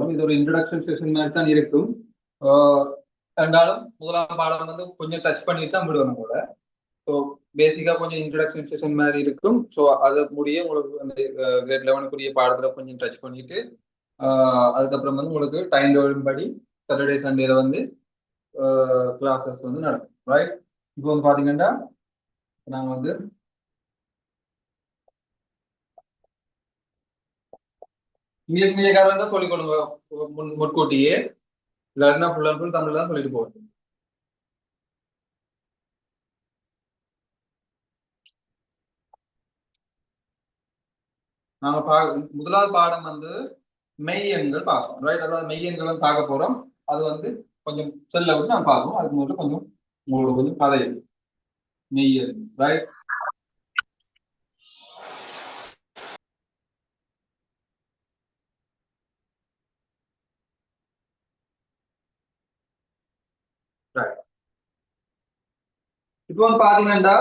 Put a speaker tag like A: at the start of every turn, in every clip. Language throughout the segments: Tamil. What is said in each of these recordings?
A: போறோம். இது ஒரு இன்ட்ரடக்ஷன் செஷன் மாதிரி தான் இருக்கும். ரெண்டாலும் முதலாம் பாடம் வந்து கொஞ்சம் டச் பண்ணிட்டு தான் விடுவோம் கூட. ஸோ பேசிக்கா கொஞ்சம் இன்ட்ரடக்ஷன் செஷன் மாதிரி இருக்கும். ஸோ அதை முடிய உங்களுக்கு அந்த கிரேட் 11க்குரிய பாடத்துல கொஞ்சம் டச் பண்ணிட்டு அதுக்கப்புறம் வந்து உங்களுக்கு டைம் டேபிள் படி சாட்டர்டே சண்டேல வந்து கிளாஸஸ் வந்து நடக்கும். ரைட், இப்போ வந்து பாத்தீங்கன்னா நாங்கள் வந்து இங்கிலீஷ் மீடியக்காரங்க தான் சொல்லிக் கொடுங்க முன்கூட்டியே, இல்லாட்டினா ஃபுல் அண்ட் ஃபுல் தமிழ் தான் சொல்லிட்டு போகணும். நாங்க முதலாவது பாடம் வந்து மெய்யெண்கள் பார்க்கணும். ரைட், அதாவது மெய்யெண்கள் பார்க்க போறோம். அது வந்து கொஞ்சம் செல்ல விட்டு நான் பார்க்கணும். அதுக்கு முதல்ல கொஞ்சம் உங்களுக்கு கொஞ்சம் கதை மெய்யெண். ரைட், இப்போ வந்து பாத்தீங்கன்னா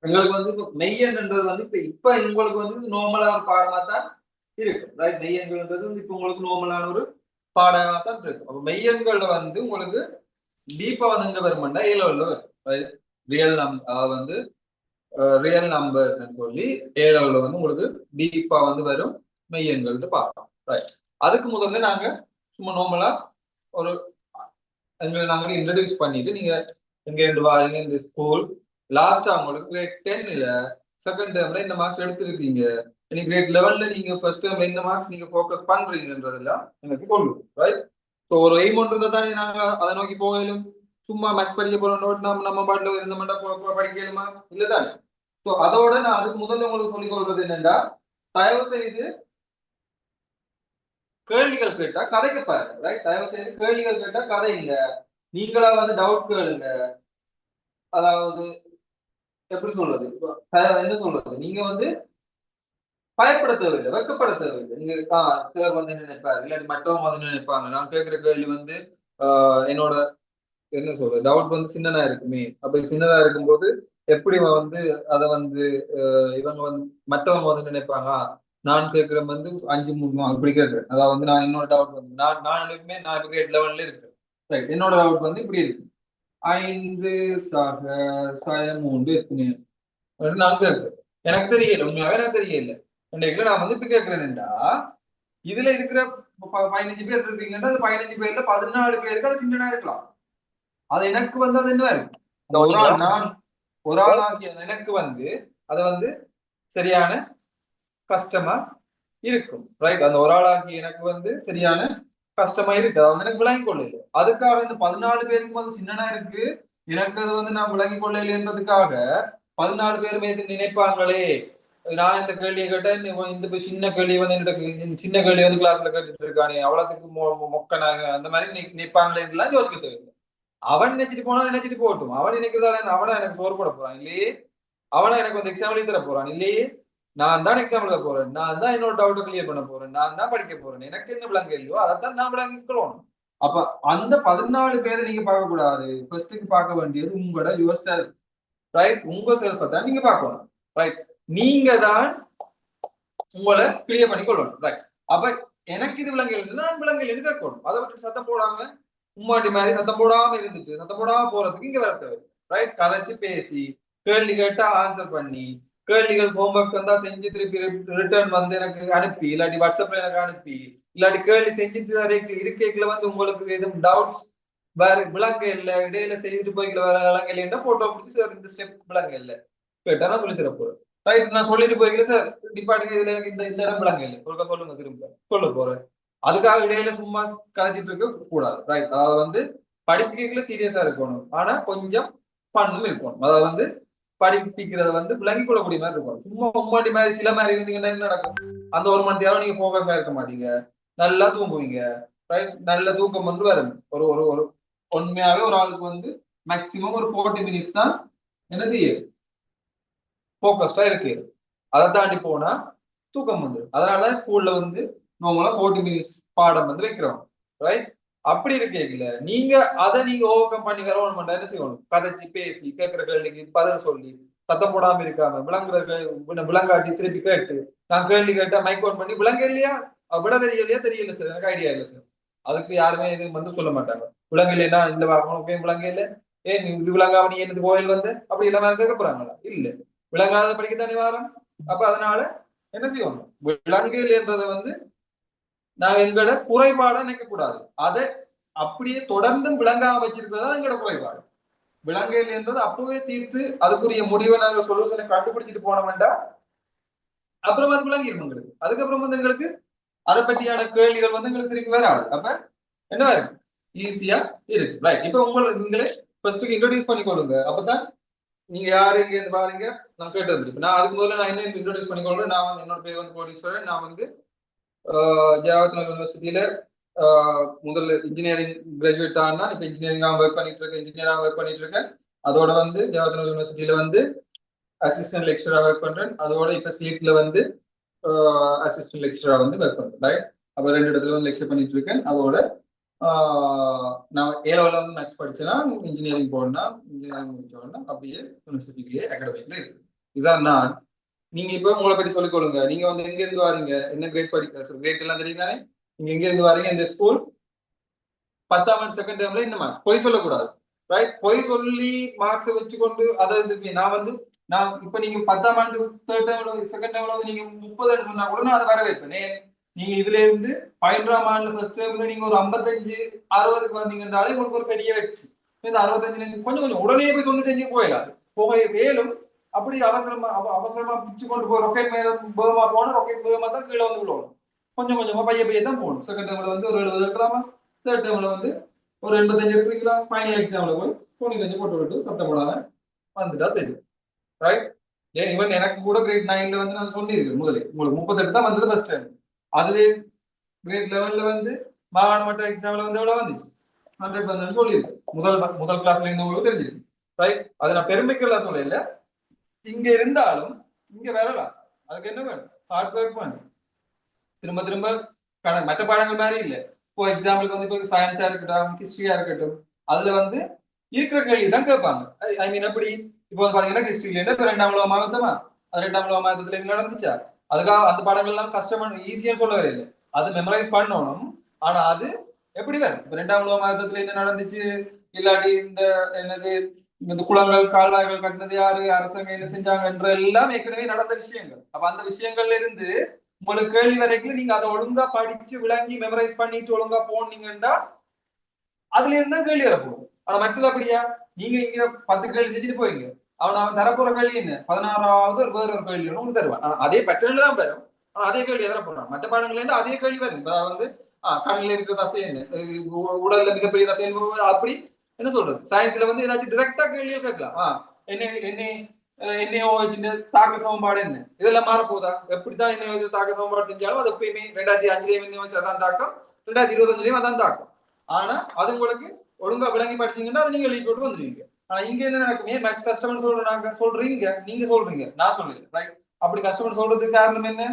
A: எங்களுக்கு வந்து மெய்யன்ன்றது வந்து இப்ப உங்களுக்கு வந்து நார்மலா ஒரு பாடமா தான் இருக்கும். ரைட், மெய்யன்கள்ன்றது வந்து இப்ப உங்களுக்கு நார்மலான ஒரு பாடமா தான் இருக்கும். அப்ப மெய்யன்கள்ல வந்து உங்களுக்கு டீப்பா வந்து எங்க வருமாண்டா ஏ லெவல்ல வரும். ரியல் வந்து ரியல் நம்பர்ஸ் சொல்லி ஏ லெவல்ல வந்து உங்களுக்கு டீப்பா வந்து வரும் மெய்யன்கள் பார்க்கலாம். ரைட், அதுக்கு முதல்ல நாங்க சும்மா நார்மலா ஒரு எங்களை நாங்க இன்ட்ரடியூஸ் பண்ணிட்டு நீங்க எங்க இருந்து வாரீங்க, இந்த ஸ்கூல் லாஸ்டா உங்களுக்கு கிரேட் 10ல செகண்ட் டேர்ம்ல இந்த மார்க்ஸ் எடுத்திருக்கீங்க, இன்னைக்கு கிரேட் 11ல நீங்க ஃபர்ஸ்ட் டேர்ம்ல இந்த மார்க்ஸ் நீங்க ஃபோக்கஸ் பண்றீங்கன்றதெல்லாம் எனக்கு சொல்லுவோம். ரைட், ஸோ ஒரு எய்ம்ன்றது தானே நாங்க அதை நோக்கி போகலும். சும்மா மேக்ஸ் படிக்க போறோம் நோட் நம்ம பாட்டில் இருந்த மட்டும் படிக்கலுமா இல்லதானே? ஸோ அதோட நான் அதுக்கு முதல்ல உங்களுக்கு சொல்லிக் கொள்வது என்னன்னா, தயவு செய்து கேள்விகள் கேட்டா கதைக்கு பாருங்க. ரைட், தயவு செய்து கேள்விகள் கேட்டா கதை இல்ல, நீங்களா வந்து டவுட் கேளுங்க. அதாவது எப்படி சொல்றது, என்ன சொல்றது, நீங்க வந்து பயப்பட தேவையில்லை, வெக்கப்பட தேவையில்லை. நீங்க சார் வந்து என்ன நினைப்பாரு, இல்லாட்டி மற்றவங்க வந்து நினைப்பாங்க, நான் கேட்கிற கேள்வி வந்து என்னோட என்ன சொல்றது டவுட் வந்து சின்னதா இருக்குமே, அப்ப சின்னதா இருக்கும்போது எப்படி வந்து அதை வந்து இவங்க வந்து மற்றவங்க வந்து நினைப்பாங்க நான் கேட்கிறேன் வந்து 5-3 இப்படி கேட்கிறேன். அதாவது வந்து நான் என்னோட டவுட் வந்து நான் கிரேட் 11ல இருக்கேன். ரைட், என்னோட டவுட் வந்து இப்படி இருக்கு, 5 சக சய 3 எத்தனை நான் கேட்கிறேன். எனக்கு தெரியல, உண்மையாவே எனக்கு தெரியல. நான் வந்து இப்ப கேட்கிறேன்டா இதுல இருக்கிற 15 பேர் இருக்கீங்கன்னா அந்த 15 பேர்ல 14 பேருக்கு அது சின்னனா இருக்கலாம். அது எனக்கு வந்து அது என்ன இருக்கு, நான் ஒரு ஆள் ஆகிய எனக்கு வந்து அது வந்து சரியான கஷ்டமா இருக்கும். ரைட், அந்த ஒரு ஆள் ஆகிய எனக்கு வந்து சரியான கஷ்டமா இருக்கு, அதை வந்து எனக்கு விளங்கி கொள்ளல. அதுக்காக இந்த 14 பேருக்கு வந்து சின்னனா இருக்கு, எனக்கு அது வந்து நான் விளங்கி கொள்ளலைன்றதுக்காக 14 பேருமே இது நினைப்பாங்களே, நான் இந்த கேள்வியை கேட்டேன், இந்த சின்ன கேள்வி வந்து என்னோட சின்ன கேள்வி வந்து கிளாஸ்ல கேட்டுட்டு இருக்கானே அவ்வளவுக்கு மொக்கனாங்க அந்த மாதிரி நினைப்பாங்களேன்னு யோசிக்க தேவையில்லை. அவன் நினைச்சிட்டு போனா நினைச்சிட்டு போகட்டும், அவன் நினைக்கிறதால அவனா எனக்கு சோறு போட போறான் இல்லையே, அவனா எனக்கு வந்து எக்ஸாம் எழுதி தர போறான் இல்லையே, நான் தான் எக்ஸாம் எழுத போறேன், நான் தான் என்னோட டவுட் கிளியர் பண்ண போறேன், நான் தான் படிக்க போறேன், எனக்கு என்ன விளங்க இல்லையோ அதைத்தான் நான் விளங்கிக்கிறோம். அப்ப அந்த 14 பேரை நீங்க பார்க்க கூடாது, ஃபர்ஸ்ட்டுக்கு பார்க்க வேண்டியது உங்களோட யுவர் செல்ஃப். ரைட், உங்க செல்ஃபை தான் நீங்க பார்க்கணும். ரைட், நீங்க தான் உங்களை கிளியர் பண்ணி கொள்ளணும். ரைட், அப்ப எனக்கு இது விளங்கல் நான் விளங்கல் என்று கேட்கணும். அதை விட்டு சத்தம் போடாம உம்மாண்டி மாதிரி சத்தம் போடாம இருந்துட்டு சத்தம் போடாம போறதுக்கு இங்க வர தேவை. ரைட், கதைச்சு பேசி கேள்வி கேட்டா ஆன்சர் பண்ணி கேள்விகள் ஹோம்ஒர்க் வந்தா செஞ்சு திருப்பி ரிட்டர்ன் வந்து எனக்கு அனுப்பி, இல்லாட்டி வாட்ஸ்அப்ல எனக்கு அனுப்பி, இல்லாட்டி கேள்வி செஞ்சுட்டு இருக்கைக்குள்ள வந்து உங்களுக்கு எதுவும் டவுட்ஸ் வேற விளங்க இல்ல இடையில செய்துட்டு போய்க்கல வேற விளங்க இல்லைன்னா போட்டோ பிடிச்சி சார் இந்த ஸ்டெப் விளங்க இல்ல கேட்டா நான் சொல்லி தர போறேன். ரைட், நான் சொல்லிட்டு போய்க்கல சார் டிபார்ட்மெண்ட் இதுல எனக்கு இந்த இடம் விளங்க இல்லை ஒரு சொல்லுங்க திரும்ப சொல்ல போறேன். அதுக்காக இடையில சும்மா கதைச்சிட்டு இருக்க கூடாது. ரைட், அதாவது வந்து படிப்புக்குள்ள சீரியஸா இருக்கணும், ஆனா கொஞ்சம் ஃபன்னும் இருக்கணும். அதாவது வந்து படிப்பிக்கிறத வந்து விளங்கி கொள்ளக்கூடிய மாதிரி இருக்கணும். சும்மா உம்மாடி மாதிரி சில மாதிரி இருந்தீங்கன்னா என்ன நடக்கும், அந்த ஒரு மணி நேரம் நீங்க போக்கஸா இருக்க மாட்டீங்க, நல்லா தூங்குவீங்க. ரைட், நல்ல தூக்கம் வந்து வரும். ஒரு ஒரு ஒரு உண்மையாவே ஒரு ஆளுக்கு வந்து மேக்சிமம் ஒரு 40 மினிட்ஸ் தான் என்ன செய்ய போக்கஸ்டா இருக்கு. அதை தாண்டி போனா தூக்கம் வந்துடும். அதனால ஸ்கூல்ல வந்து நார்மலா 40 மினிட்ஸ் பாடம் வந்து வைக்கிறோம். ரைட், அப்படி இருக்கீங்கள நீங்க அதை நீங்க ஓவர் கம் பண்ணி வரணும். என்ன செய்யணும், கதைச்சு பேசி கேட்கிற கேள்விக்கு பதில் சொல்லி சத்தம் போடாம இருக்காம விளங்குற விளங்காட்டி திருப்பி கேட்டு நான் கேள்வி கேட்டா மைக் அவுட் பண்ணி விளங்க இல்லையா விட தெரியலையா தெரியல சார், எனக்கு ஐடியா இல்லை சார். அதுக்கு யாருமே இது வந்து சொல்ல மாட்டாங்க. விலங்குலைன்னா இந்த வாரம் விலங்கையில ஏன் நீ இது விளங்காம நீ என்னது கோயில் வந்து அப்படி எல்லாம் கேட்க போறாங்களா? இல்ல, விளங்காத படிக்கத்தானே வாரம். அப்ப அதனால என்ன செய்வோம், விலங்குகள் என்றதை வந்து நாங்க எங்களோட குறைபாட நினைக்க கூடாது. அதை அப்படியே தொடர்ந்தும் விளங்காம வச்சிருக்கிறதா எங்களோட குறைபாடு. விலங்குகள் என்றது அப்பவே தீர்த்து அதுக்குரிய முடிவை நாங்க சொல்யூஷனை கண்டுபிடிச்சிட்டு போன வேண்டாம். அப்புறம் அது விளங்கிடும் எங்களுக்கு. அதுக்கப்புறம் வந்து எங்களுக்கு அதை பற்றியான கேள்விகள் வந்து எங்களுக்கு திருப்பி வராது. அப்ப என்ன இருக்கு, ஈஸியா இருக்கு. ரைட், இப்ப உங்களை நீங்களே ஃபர்ஸ்ட் இன்ட்ரோடியூஸ் பண்ணிக்கொள்ளுங்க. அப்பதான் நீங்க யாரு இங்க இருந்து பாருங்க நான் கேட்டது. நான் அதுக்கு முதல்ல நான் என்ன இன்ட்ரோடியூஸ் பண்ணிக்கொள்றேன். நான் வந்து என்னோட பேர் வந்து கோடீஸ்வரன். நான் வந்து ஜவஹர்லால் யூனிவர்சிட்டியில முதல்ல இன்ஜினியரிங் கிராஜுவேட் ஆனா இப்ப இன்ஜினியரிங்காக ஒர்க் பண்ணிட்டு இருக்கேன். இன்ஜினியராக ஒர்க் பண்ணிட்டு இருக்கேன். அதோட வந்து ஜவஹர்லால் யூனிவர்சிட்டியில வந்து அசிஸ்டன்ட் லெக்சரா ஒர்க் பண்றேன். அதோட இப்ப சீட்ல வந்து அசிஸ்டன்ட் லெக்சரா வந்து ஒர்க் பண்றேன். ரைட், அப்ப 2 இடத்துல வந்து லெக்சர் பண்ணிட்டு இருக்கேன். அதோட நான் ஏலோவில் வந்து மேத்ஸ் படிச்சேன்னா இன்ஜினியரிங் போனா இன்ஜினியரிங் முடிச்சோன்னா அப்படியே யூனிவர்சிட்டிலேயே அகாடமிக்ல இருக்கு. இதான் நான். நீங்க இப்போ உங்களை பற்றி சொல்லிக் கொள்ளுங்க. நீங்க வந்து எங்க இருந்து வாரீங்க, என்ன கிரேட் கிரேட் எல்லாம் தெரியும் தானே? நீங்க எங்க இருந்து வாரீங்க, இந்த ஸ்கூல் 10ஆம் ஆண்டு செகண்ட் டேர்ம்ல என்ன மார்க்ஸ், பொய் சொல்லக்கூடாது. ரைட், பொய் சொல்லி மார்க்ஸ் வச்சுக்கொண்டு அதை நான் வந்து நான் இப்ப நீங்க 10ஆம் ஆண்டு தேர்ட் டேர்ம்ல செகண்ட் டேர்ம்ல வந்து நீங்க 30 சொன்னா கூட நான் அதை வர வைப்பேன். நீங்க இதுல இருந்து 11ஆம் ஆண்டு ஃபர்ஸ்ட் டேர்ம்ல நீங்க ஒரு 55 60க்கு வந்தீங்கன்றாலே உங்களுக்கு ஒரு பெரிய வெற்றி. இந்த 65 கொஞ்சம் கொஞ்சம் உடனே போய் 95 போயிடாது, போக மேலும் அப்படி அவசரமா பிச்சு கொண்டு போய் ராக்கெட் மேல வேகமா போனா ராக்கெட் வேகமா தான் கீழே வந்து விழுவணும். கொஞ்சம் கொஞ்சமா பைய தான் போகணும். செகண்ட் டேர்ம்ல வந்து ஒரு 70 இருக்கலாமா, தேர்ட் டேர்ம்ல வந்து ஒரு 85 எடுத்துக்கலாம். ஃபைனல் எக்ஸாம்ல போய் 95 போட்டு விட்டு சத்தம் போடாம வந்துட்டா சரி. ரைட், ஏன் ஈவன் எனக்கு கூட கிரேட் 9ல வந்து நான் சொல்லியிருக்கேன் முதலே உங்களுக்கு 38 தான் வந்தது ஃபர்ஸ்ட் டைம். அதுவே கிரேட் 11ல வந்து மாகாண மட்ட எக்ஸாம்ல வந்து எவ்வளவு வந்துச்சு, 100 வந்து சொல்லியிருக்கேன். முதல் கிளாஸ்ல இருந்தவங்களுக்கு தெரிஞ்சிருக்கு. ரைட், அது நான் பெருமைக்கெல்லாம் சொல்லல. இங்க இருந்தாலும் இங்க வரலாம், அதுக்கு என்ன வேணும், ஹார்ட் ஒர்க் வேணும். திரும்ப திரும்ப மற்ற பாடங்கள் மாதிரி இல்லை. இப்போ எக்ஸாம்பிளுக்கு வந்து இப்போ சயின்ஸா இருக்கட்டும், ஹிஸ்டரியா இருக்கட்டும், அதுல வந்து இருக்கிற கேள்வி தான் கேட்பாங்க. ஐ மீன் எப்படி இப்போ பாத்தீங்கன்னா ஹிஸ்டரியில இப்ப 2ஆம் உலக மகாயுத்தமா, அது 2ஆம் உலக மகாயுத்தத்துல எங்க நடந்துச்சா, அதுக்காக அந்த பாடங்கள் எல்லாம் கஷ்டமான ஈஸியா சொல்லவே இல்லை. அது மெமரைஸ் பண்ணணும். ஆனா அது எப்படி வரும், இப்ப 2ஆம் உலக மகாயுத்தத்துல என்ன நடந்துச்சு, இல்லாட்டி இந்த என்னது இந்த குளங்கள் கால்வாய்கள் கட்டினது யாரு, அரசாங்கம் என்ன செஞ்சாங்க என்ற எல்லாம் ஏற்கனவே நடந்த விஷயங்கள். அப்ப அந்த விஷயங்கள்ல இருந்து உங்களுக்கு கேள்வி வரைக்கும் நீங்க அதை ஒழுங்கா படிச்சு விளங்கி மெமரைஸ் பண்ணிட்டு ஒழுங்கா போனீங்கன்னா அதுல இருந்தா கேள்வி வரப்போகும். ஆனா மனசுல அப்படியா, நீங்க இங்க 10 கேள்வி செஞ்சுட்டு போயிங்க, அவன் தரப்போற கேள்வி என்ன, 16வது வேற ஒரு கேள்வி ஒன்று தருவான். ஆனா அதே பேட்டர்ன்ல தான் வரும். ஆனா அதே கேள்வி எதிர போறான். மற்ற பாடங்கள்ல இருந்து அதே கேள்வி வரும். அதாவது வந்து கண்ணில் இருக்கிற தசை என்ன, உடல்ல மிகப்பெரிய தசை அப்படி என்ன சொல்றது, சயின்ஸ்ல வந்து ஏதாச்சும் டிரெக்டா கேள்விகள் கேட்கலாம். என்ன என்ன NaOH தாக்க சமன்பாடு என்ன, இதெல்லாம் மாறப்போதா, எப்படித்தான் NaOH தாக்க சமன்பாடு செஞ்சாலும் அது எப்பயுமே 2005 NaOH அதான் தாக்கம், 2025 அதான் தாக்கம். ஆனா அது உங்களுக்கு ஒழுங்கா விளங்கி படிச்சீங்கன்னா அதை நீங்க எழுதி போட்டு வந்துருவீங்க. ஆனா இங்க என்ன நடக்கும், ஏன் மேக்ஸ் கஷ்டம்னு சொல்றாங்க, சொல்றீங்க நீங்க சொல்றீங்க, நான் சொல்லல. ரைட், அப்படி கஷ்டம்னு சொல்றதுக்கு காரணம் என்ன,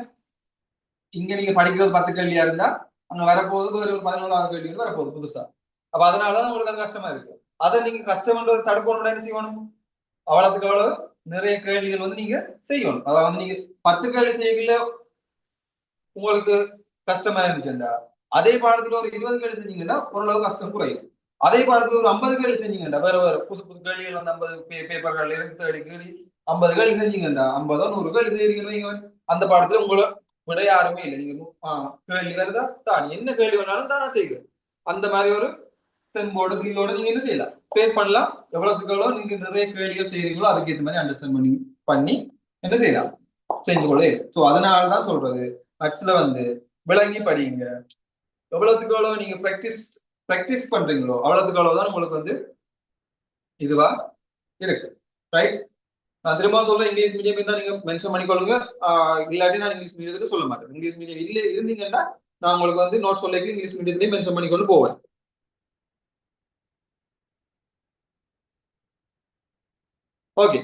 A: இங்க நீங்க படிக்கிறது 10 கேள்வியா இருந்தா அங்க வரப்போகுது வேற ஒரு 11வது கேள்வி வரப்போகுது புதுசா. அப்ப அதனாலதான் உங்களுக்கு அது கஷ்டமா இருக்கு. அதை நீங்க கஷ்டம்ன்றதை தடுக்கணும்னா என்ன செய்யணும், அவ்வளவுக்கு அவ்வளவு நிறைய கேள்விகள் வந்து நீங்க செய்யணும். அதாவது நீங்க 10 கேள்வி செய்யல உங்களுக்கு கஷ்டமா இருந்துச்சுண்டா, அதே பாடத்துல ஒரு 20 கேள்வி செஞ்சீங்கன்னா ஓரளவு கஷ்டம் குறையும். அதே பாடத்துல ஒரு 50 கேள்வி செஞ்சீங்கடா, வேற வேற புது புது கேள்விகள் வந்து 50 பேப்பர்கள் இருந்து தேடி கேள்வி 50 கேள்வி செஞ்சீங்கடா, 50 100 கேள்வி செய்றீங்க, அந்த பாடத்துல உங்களை விட யாருமே இல்லை. நீங்க கேள்வி வருதா தான், என்ன கேள்வி வேணாலும் தானா செய்கிறேன். அந்த மாதிரி ஒரு தெம்போட தீலோட நீங்க என்ன செய்யலாம், ஃபேஸ் பண்ணலாம். எவ்வளவுக்கு எவ்வளவு நீங்க நிறைய கேள்விகள் செய்யறீங்களோ அதுக்கு ஏற்ற மாதிரி அண்டர்ஸ்டாண்ட் பண்ணி என்ன செய்யலாம், செஞ்சு கொள்ளே. சோ அதனாலதான் சொல்றது, மேத்ஸ்ல வந்து விளங்கி படிங்க. எவ்வளவுக்கு எவ்வளவு நீங்க பிராக்டிஸ் பண்றீங்களோ அவ்வளவுக்கு அவ்வளவுதான் உங்களுக்கு வந்து இதுவா இருக்கு. ரைட், நான் திரும்ப சொல்றேன், இங்கிலீஷ் மீடியம் தான் நீங்க மென்ஷன் பண்ணிக்கொள்ளுங்க. இல்லாட்டி நான் இங்கிலீஷ் மீடியத்துக்கு சொல்ல மாட்டேன். இங்கிலீஷ் மீடியம் இல்ல இருந்தீங்கன்னா நான் உங்களுக்கு வந்து நோட் சொல்ல இங்கிலீஷ் மீடியத்திலேயே மென்ஷன் பண்ணிக்கொண்டு போவேன். ஓகே,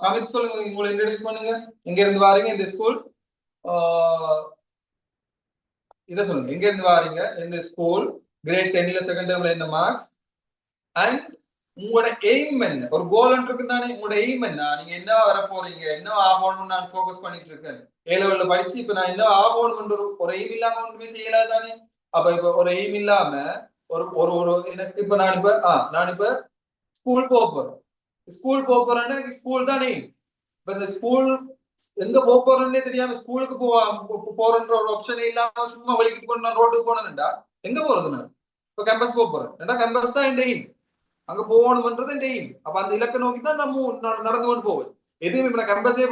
A: கமித் சொல்லுங்க, உங்களை இன்ட்ரடியூஸ் பண்ணுங்க, எங்க இருந்து வாரீங்க, இந்த ஸ்கூல் இதை சொல்லுங்க, எங்க இருந்து வாரீங்க, இந்த ஸ்கூல் கிரேட் 10ல செகண்ட் டேர்ம்ல என்ன மார்க்ஸ், அண்ட் உங்களோட எய்ம் என்ன, ஒரு கோல் இருக்கு தானே. உங்களோட எய்ம் என்ன, நீங்க என்ன வர போறீங்க, என்ன ஆகணும்னு நான் ஃபோக்கஸ் பண்ணிட்டு இருக்கேன். ஏ லெவல்ல படிச்சு இப்ப நான் என்ன ஆகணும்ன்ற ஒரு எய்ம் இல்லாம ஒன்றுமே செய்யலாது தானே. அப்ப இப்ப ஒரு எய்ம் இல்லாம ஒரு ஒரு ஒரு எனக்கு இப்ப நான் இப்ப ஸ்கூல் போக போறேன். ஸ்கூல் போக போறேன்னா எனக்கு ஸ்கூல் தான் எய்ம். இப்ப இந்த ஸ்கூல் எங்க போக போறேன்னே தெரியாம ஸ்கூலுக்கு போறேன்ற ஒரு ஆப்ஷனே இல்லாம சும்மா வலிக்கிட்டு போன நான் ரோட்டுக்கு போனேன்டா எங்க போறது நான். இப்ப கேம்பஸ் போக போறேன், ஏன்னா கேம்பஸ் தான் என் எய்ம். அங்க போகணும்ன்றது என் எய்ம். அப்ப அந்த இலக்கை நோக்கி தான் நம்ம நடந்து கொண்டு போவேன். எதுவும் இப்ப நான் கேம்பஸே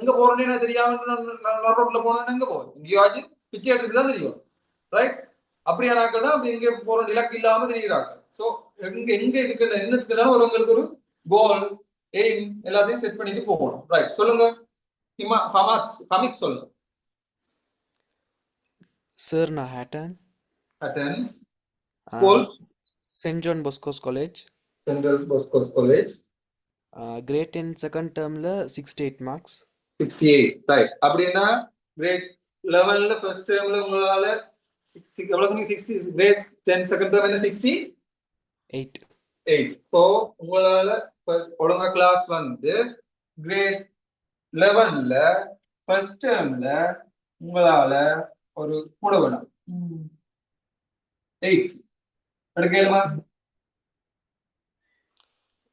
A: எங்க போறேன்னு தெரியாம நான் ரோட்ல போனேன்னு எங்க போவேன், எங்கேயாச்சும் பிச்சை எடுத்துட்டு தான் தெரியும். ரைட்? அப்படியானாக்கள் தான் அப்படி எங்க போற இலக்கு இல்லாம தெரிகிறாங்க. சோ எங்க எங்க இதுக்கு என்னத்துக்குனாலும் ஒருவங்களுக்கு ஒரு கோல், எய்ம் எல்லாத்தையும் செட் பண்ணிட்டு போகணும். ரைட்? சொல்லுங்க ஹமித் சொல்லுங்க.
B: Sir, na Hatton.
A: Hatton. School?
B: St. John Bosco's College.
A: St. John Bosco's College.
B: Grade 10 second term la 68 marks.
A: 68. Right. அப்படின்னா grade 11ல first termல உங்களால எவ்வளவு சொன்னீங்க? 60. grade 10 second term என்ன 68. So உங்களால ஒழுங்கா கிளாஸ் வந்து grade 11ல first termல உங்களால ஒரு கூட வேணும் 8 எடுக்கலாமா?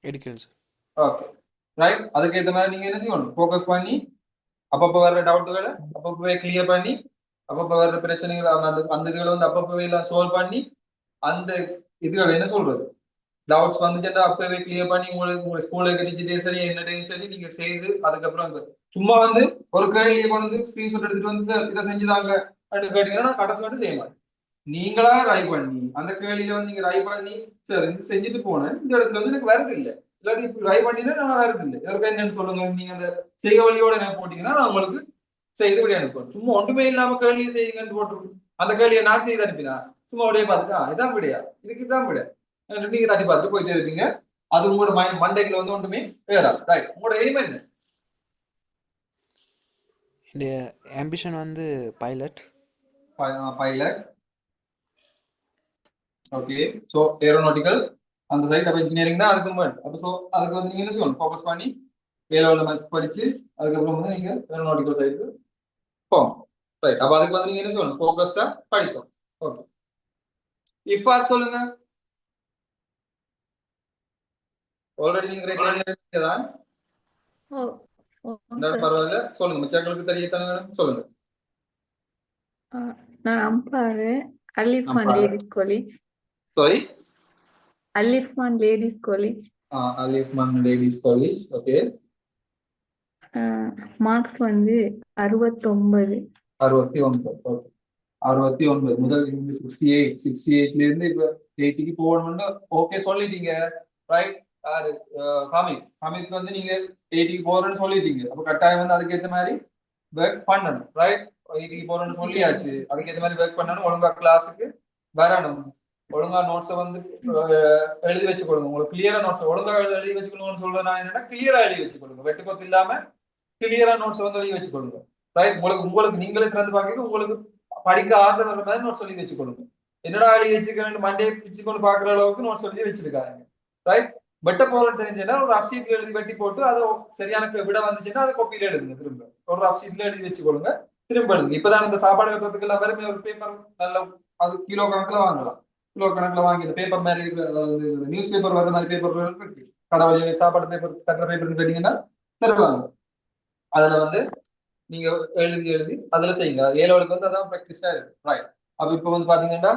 B: எடுக்கலாம் சார்.
A: Okay right. அதுக்கு ஏற்ற மாதிரி நீங்க என்ன செய்யணும், ஃபோக்கஸ் பண்ணி அப்பப்ப வர்ற டவுட்டுகளை அப்பப்பவே கிளியர் பண்ணி, அப்பப்ப வர்ற பிரச்சனைகளை அந்த அந்த இதுகளை வந்து அப்பப்பவே எல்லாம் சால்வ் பண்ணி, அந்த இதுகளை என்ன சொல்றது டவுட்ஸ் வந்துச்சுன்னா அப்பவே கிளியர் பண்ணி உங்களுக்கு ஸ்கூல்ல கிடைச்சிட்டே சரி என்னடையும் சரி நீங்க செய்து அதுக்கப்புறம் சும்மா வந்து ஒரு கேள்வியை கொண்டு வந்து ஸ்கிரீன்ஷாட் எடுத்துட்டு வந்து சார் இதை செஞ்சுதாங்க அப்படின்னு கேட்டீங்கன்னா கடைசி மட்டும் செய்ய மாட்டேன். நீங்களா ரை பண்ணி அந்த கேள்வியில வந்து நீங்க ரை பண்ணி சார் இது செஞ்சுட்டு போனேன், இந்த இடத்துல வந்து எனக்கு வருது இல்லை, இல்லாட்டி இப்ப ரை பண்ணினா நான் வருது இல்லை, இதற்கு என்னன்னு சொல்லுங்க. நீங்க அந்த செய்க வழியோட என்ன போட்டீங்கன்னா நான் உங்களுக்கு செய்தபடி அனுப்புவேன். சும்மா ஒன்றுமே இல்லாம கேள்வியை செய்யுங்கன்னு போட்டுருக்கும். அந்த கேள்வியை நான் செய்து அனுப்பினா சும்மா அப்படியே பார்த்துட்டா இதான் விடையா, இதுக்கு இதான் விட நீங்க தட்டி பார்த்துட்டு போயிட்டே இருப்பீங்க. அது உங்களோட மண்டைக்குள்ள வந்து ஒன்றுமே வேறா. ரைட்? உங்களோட எய்ம் என்ன?
B: என்னுடைய ஆம்பிஷன் வந்து pilot.
A: Pilot. Okay. So aeronautical அந்த சைட் அப்போ இன்ஜினியரிங் தான் அதுக்கு முன்னாடி. அப்போ ஸோ அதுக்கு வந்து நீங்க என்ன செய்யணும், ஃபோக்கஸ் பண்ணி ஏ லெவலில் மேத்ஸ் படிச்சு அதுக்கப்புறம் வந்து நீங்க ஏரோநாட்டிக்கல் சைடுக்கு போகணும். ரைட்? அப்போ அதுக்கு வந்து நீங்க என்ன செய்யணும், ஃபோக்கஸ்டா படிக்கும். ஓகே. இஃபாத் சொல்லுங்க. ஆல்ரெடி நீங்க கிரேட் தான் பரவாயில்ல, சொல்லுங்க. மிச்சங்களுக்கு தெரியத்தானே சொல்லுங்க.
C: நான் அம்பாரு அலிஃபான் லேடிஸ் காலேஜ்.
A: சாரி,
C: அலிஃபான் லேடிஸ் காலேஜ்.
A: அலிஃபான் லேடிஸ் காலேஜ். ஓகே.
C: மார்க்ஸ் வந்து 69.
A: 69. ஓகே. 69 முதல் 68ல இருந்து இப்ப 80க்கு போகணும்னு ஓகே சொல்லிட்டீங்க. ரைட்? யாரு? ஹமீத் வந்து நீங்க 80க்கு போறேன்னு சொல்லிட்டீங்க. அப்ப கட்டாயம் வந்து அதுக்கு ஏற்ற மாதிரி ஒர்க் பண்ணணும். ரைட்? 80க்கு போறேன்னு சொல்லியாச்சு, அதுக்கு ஏற்ற மாதிரி ஒர்க் பண்ணணும். ஒழுங்கா கிளாஸுக்கு வரணும். ஒழுங்கா நோட்ஸை வந்து எழுதி வச்சுக்கொள்ளுங்க. உங்களுக்கு கிளியரா நோட்ஸ் ஒழுங்கா எழுதி வச்சுக்கணும்னு சொல்றது நான் என்னன்னா கிளியரா எழுதி வச்சுக்கொள்ளுங்க. வெட்டுப்பத்து இல்லாம கிளியரா நோட்ஸ் வந்து எழுதி வச்சுக்கொள்ளுங்க. ரைட்? உங்களுக்கு நீங்களே திறந்து பார்க்க உங்களுக்கு படிக்க ஆசை வர மாதிரி நோட்ஸ் எழுதி வச்சுக்கொள்ளுங்க. என்னடா எழுதி வச்சிருக்கேன் மண்டே பிச்சு கொண்டு பாக்குற அளவுக்கு நோட்ஸ் எழுதி வச்சிருக்காங்க. ரைட்? வெட்ட போறது தெரிஞ்சுன்னா ஒரு ரஃப் ஷீட்ல எழுதி வெட்டி போட்டு அதை சரியான விட வந்துச்சுன்னா அதை காப்பியில எழுதுங்க. திரும்ப ஒரு ரஃப் ஷீட்ல எழுதி வச்சுக்கொள்ளுங்க, திரும்ப எழுதுங்க. இப்பதான் இந்த சாப்பாடு வைக்கிறதுக்கு எல்லாம் வேறுமே ஒரு பேப்பர் நல்ல அது கிலோ கணக்குல வாங்கலாம். கிலோ கணக்குல வாங்கி இந்த பேப்பர் மாதிரி அதாவது நியூஸ் பேப்பர் வர்ற மாதிரி பேப்பர் இருக்கு, கடவுளை சாப்பாடு பேப்பர் கட்டுற பேப்பர்னு கேட்டீங்கன்னா தருவாங்க. அதுல வந்து நீங்க எழுதி எழுதி அதுல செய்யுங்க. ஏழவளுக்கு வந்து அதான் ப்ராக்டிஸா இருக்கு. ரைட்? அப்ப இப்ப வந்து பாத்தீங்கன்னா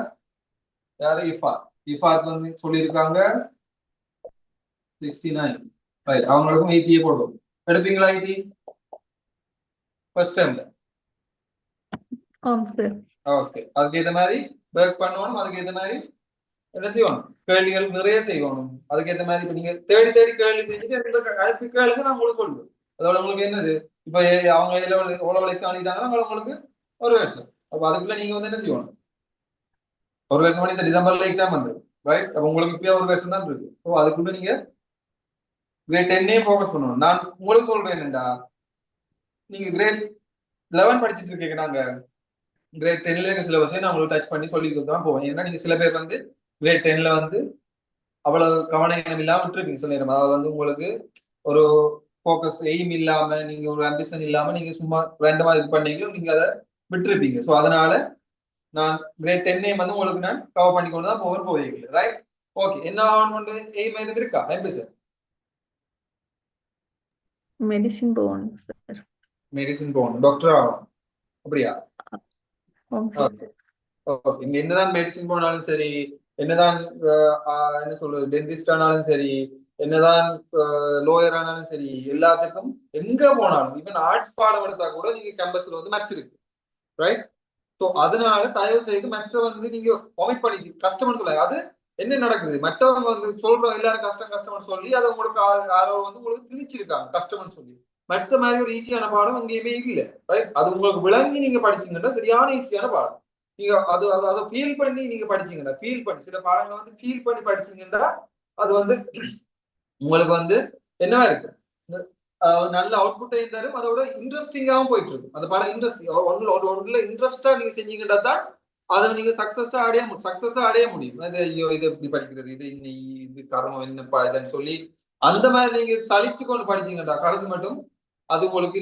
A: யாரு இஃபாத் வந்து சொல்லியிருக்காங்க 69. ரைட்? அவங்களுக்கும் 80 போடுவோம். எடுப்பீங்களா 80 ஃபர்ஸ்ட் டைம்ல? ஓகே. அதுக்கு ஏற்ற மாதிரி ஒர்க் பண்ணணும். அதுக்கு ஏற்ற மாதிரி என்ன செய்யணும், கேள்விகள் நிறைய செய்யணும். அதுக்கு ஏற்ற மாதிரி இப்ப நீங்க தேடி தேடி கேள்வி செஞ்சுட்டு அனுப்பி கேளுங்க, நான் உங்களுக்கு சொல்லுவேன். அதோட உங்களுக்கு என்னது இப்ப அவங்க எவ்வளவு எக்ஸாம் எழுதிட்டாங்கன்னா உங்களுக்கு ஒரு வருஷம். அப்ப அதுக்குள்ள நீங்க வந்து என்ன செய்யணும், ஒரு வருஷம் பண்ணி இந்த டிசம்பர்ல எக்ஸாம் வந்து ரைட்? அப்ப உங்களுக்கு இப்பயே ஒரு வருஷம் தான் இருக்கு. ஸோ அதுக்குள்ள நீங்க கிரேட் 10 ஃபோக்கஸ் பண்ணணும். நான் உங்களுக்கு சொல்றேன் என்னண்டா, நீங்க கிரேட் 11 படிச்சுட்டு இருக்கீங்க, நாங்க கிரேட் 10ல இருக்க சிலபஸை நான் உங்களுக்கு டச் பண்ணி சொல்லி கொடுத்து தான் போவேன். ஏன்னா நீங்க சில பேர் வந்து கிரேட் 10ல வந்து அவ்வளவு கவனம் இல்லாம விட்டுருப்பீங்க சில நேரம். அதாவது வந்து உங்களுக்கு ஒரு ஃபோக்கஸ் எய்ம் இல்லாம நீங்க ஒரு அம்பிஷன் இல்லாம நீங்க சும்மா ரேண்டமா இது பண்ணீங்களும் நீங்க அதை விட்டுருப்பீங்க. ஸோ அதனால நான் கிரேட் 10 வந்து உங்களுக்கு நான் கவர் பண்ணி கொண்டு தான் போவீங்க, ரைட்? ஓகே, என்ன ஆகணும் எய்ம் எதுவும் இருக்கா அம்பிஷன்?
C: மெடிசின் போகணும் சார்.
A: மெடிசின் போகணும், டாக்டர் ஆகணும், அப்படியா? Okay okay. இங்க என்னதான் மெடிசின் போனாலும் சரி, என்னதான் என்ன சொல்றது டென்டிஸ்ட் ஆனாலும் சரி, என்னதான் லோயர் ஆனாலும் சரி, எல்லாத்துக்கும் எங்க போனாலும் ஈவன் ஆர்ட்ஸ் பாடம் எடுத்தா கூட நீங்க கேம்பஸ்ல வந்து மேக்ஸ் இருக்கு, ரைட்? ஸோ அதனால தயவு செய்து மேக்ஸை வந்து நீங்க ஒமிட் பண்ணி கஷ்டம்னு சொல்லாங்க. அது என்ன நடக்குது, மற்றவங்க வந்து சொல்றோம் எல்லாரும் கஷ்டம் கஷ்டம்னு சொல்லி அதை உங்களுக்கு யாரோ வந்து உங்களுக்கு திணிச்சிருக்காங்க கஷ்டம்னு சொல்லி. மேக்ஸ் மாதிரி ஒரு ஈஸியான பாடம் எங்கேயுமே இல்லை, ரைட்? அது உங்களுக்கு விளங்கி நீங்க படிச்சீங்கன்னா சரியான ஈஸியான பாடம். நீங்க அது அதை ஃபீல் பண்ணி நீங்க படிச்சீங்கன்னா, ஃபீல் பண்ணி சில பாடங்களை வந்து ஃபீல் பண்ணி படிச்சீங்கன்னா அது வந்து உங்களுக்கு வந்து என்னவா இருக்கு, நல்ல அவுட்புட்டையும் தரும், அதோட இன்ட்ரெஸ்டிங்காகவும் போயிட்டு இருக்கும் அந்த பாடம். இன்ட்ரெஸ்டிங் ஒன்றுல இன்ட்ரெஸ்டா நீங்க செஞ்சீங்கன்னா தான் அதை நீங்க சக்சஸா அடைய முடியும். அது ஐயோ இது எப்படி படிக்கிறது, இது காரணம் என்னப்பா இதுன்னு சொல்லி அந்த மாதிரி நீங்க சலிச்சு கொண்டு படிச்சீங்கடா கடைசி மட்டும் அது உங்களுக்கு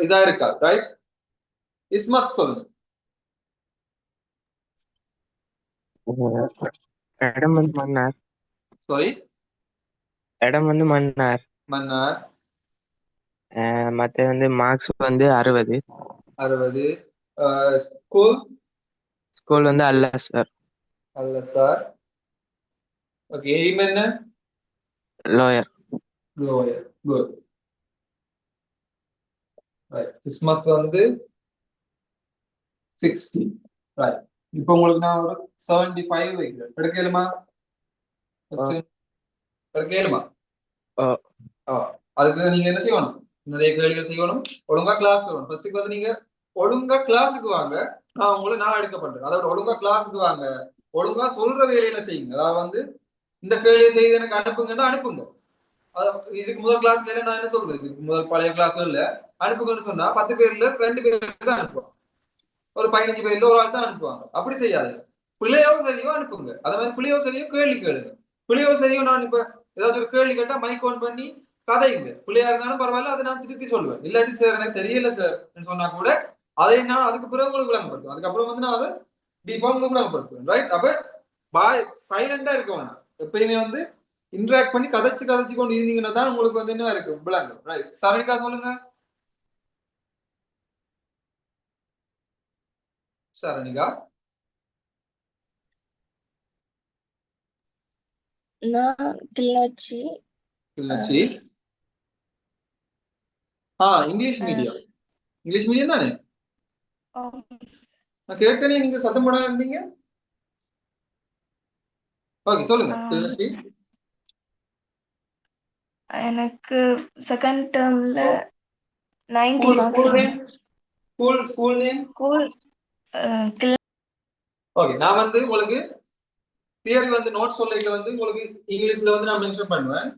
A: இதா இருக்கா, ரைட்? இஸ்மத் சொல்லுங்க.
D: இடம் வந்து மன்னார்.
A: சாரி,
D: இடம் வந்து மன்னார்.
A: மன்னார்.
D: மற்ற வந்து மார்க்ஸ் வந்து 60.
A: 60. ஸ்கூல்
D: ஸ்கூல் வந்து அல்ல சார்.
A: அல்ல சார். ஓகே, எய்ம் என்ன?
D: Lower.
A: Lower, good. Right. Ismat வந்து 60. ரைட். இப்போ உங்களுக்கு நான் ஒரு 75 வைக்கிறேன். எடுக்கலுமா? எடுக்கலுமா? அதுக்கு நீங்க என்ன செய்யணும், நிறைய கேள்விகள் செய்யணும், ஒழுங்கா கிளாஸ் வரணும். ஃபர்ஸ்ட்டுக்கு வந்து நீங்க ஒழுங்கா கிளாஸுக்கு வாங்க, நான் எடுக்க பண்றேன். அதோட ஒழுங்கா கிளாஸுக்கு வாங்க, ஒழுங்கா சொல்ற வேலையில செய்யுங்க. அதாவது வந்து இந்த கேள்வியை செய்து எனக்கு அனுப்புங்கன்னா அனுப்புங்க. இதுக்கு முதல் கிளாஸ்ல நான் என்ன சொல்றது, முதல் பழைய கிளாஸ்ல அனுப்புங்கன்னு சொன்னா 10 பேர்ல 2 பேர் தான் அனுப்புவாங்க, ஒரு 15 பேர்ல ஒரு ஆள் தான் அனுப்புவாங்க. அப்படி செய்யாது, பிள்ளையோ சரியோ அனுப்புங்க. அதே மாதிரி பிள்ளையோ சரியோ கேள்வி கேளுங்க. பிள்ளையோ சரியோ நான் இப்ப ஏதாவது ஒரு கேள்வி கேட்டா மைக் ஆன் பண்ணி கதைங்க. பிள்ளையா இருந்தாலும் பரவாயில்ல, அதை நான் திருத்தி சொல்லுவேன். இல்லாட்டி சார் எனக்கு தெரியல சார் சொன்னா கூட அதை நான் அதுக்கு பிறகு உங்களுக்கு விளங்கப்படுத்துவேன். அதுக்கப்புறம் வந்து நான் அதை டீப்பா உங்களுக்கு விளங்கப்படுத்துவேன், ரைட்? அப்ப பாய் சைலண்டா இருக்க வேணாம். எப்பயுமே வந்து இன்டராக்ட் பண்ணி கதைச்சு கொண்டு இருந்தீங்கன்னா தான் உங்களுக்கு வந்து என்ன இருக்கு விளங்கும், ரைட்? சரணிகா சொல்லுங்க. சரணிகா.
E: நான் Kilinochchi.
A: Kilinochchi. English medium. English medium தானே? நான் கேட்டனே, நீங்க சத்தம் போடாம இருந்தீங்க. ஓகே, சொல்லுங்க. கிளிநொச்சி.
E: எனக்கு செகண்ட் டேர்ம்ல 90
A: school
E: marks.
A: Name. School name.
E: School
A: okay, நான் வந்து உங்களுக்கு தியரி வந்து நோட் சொல்லிட்டு வந்து உங்களுக்கு இங்கிலீஷ்ல வந்து நான் மென்ஷன் பண்ணுவேன்.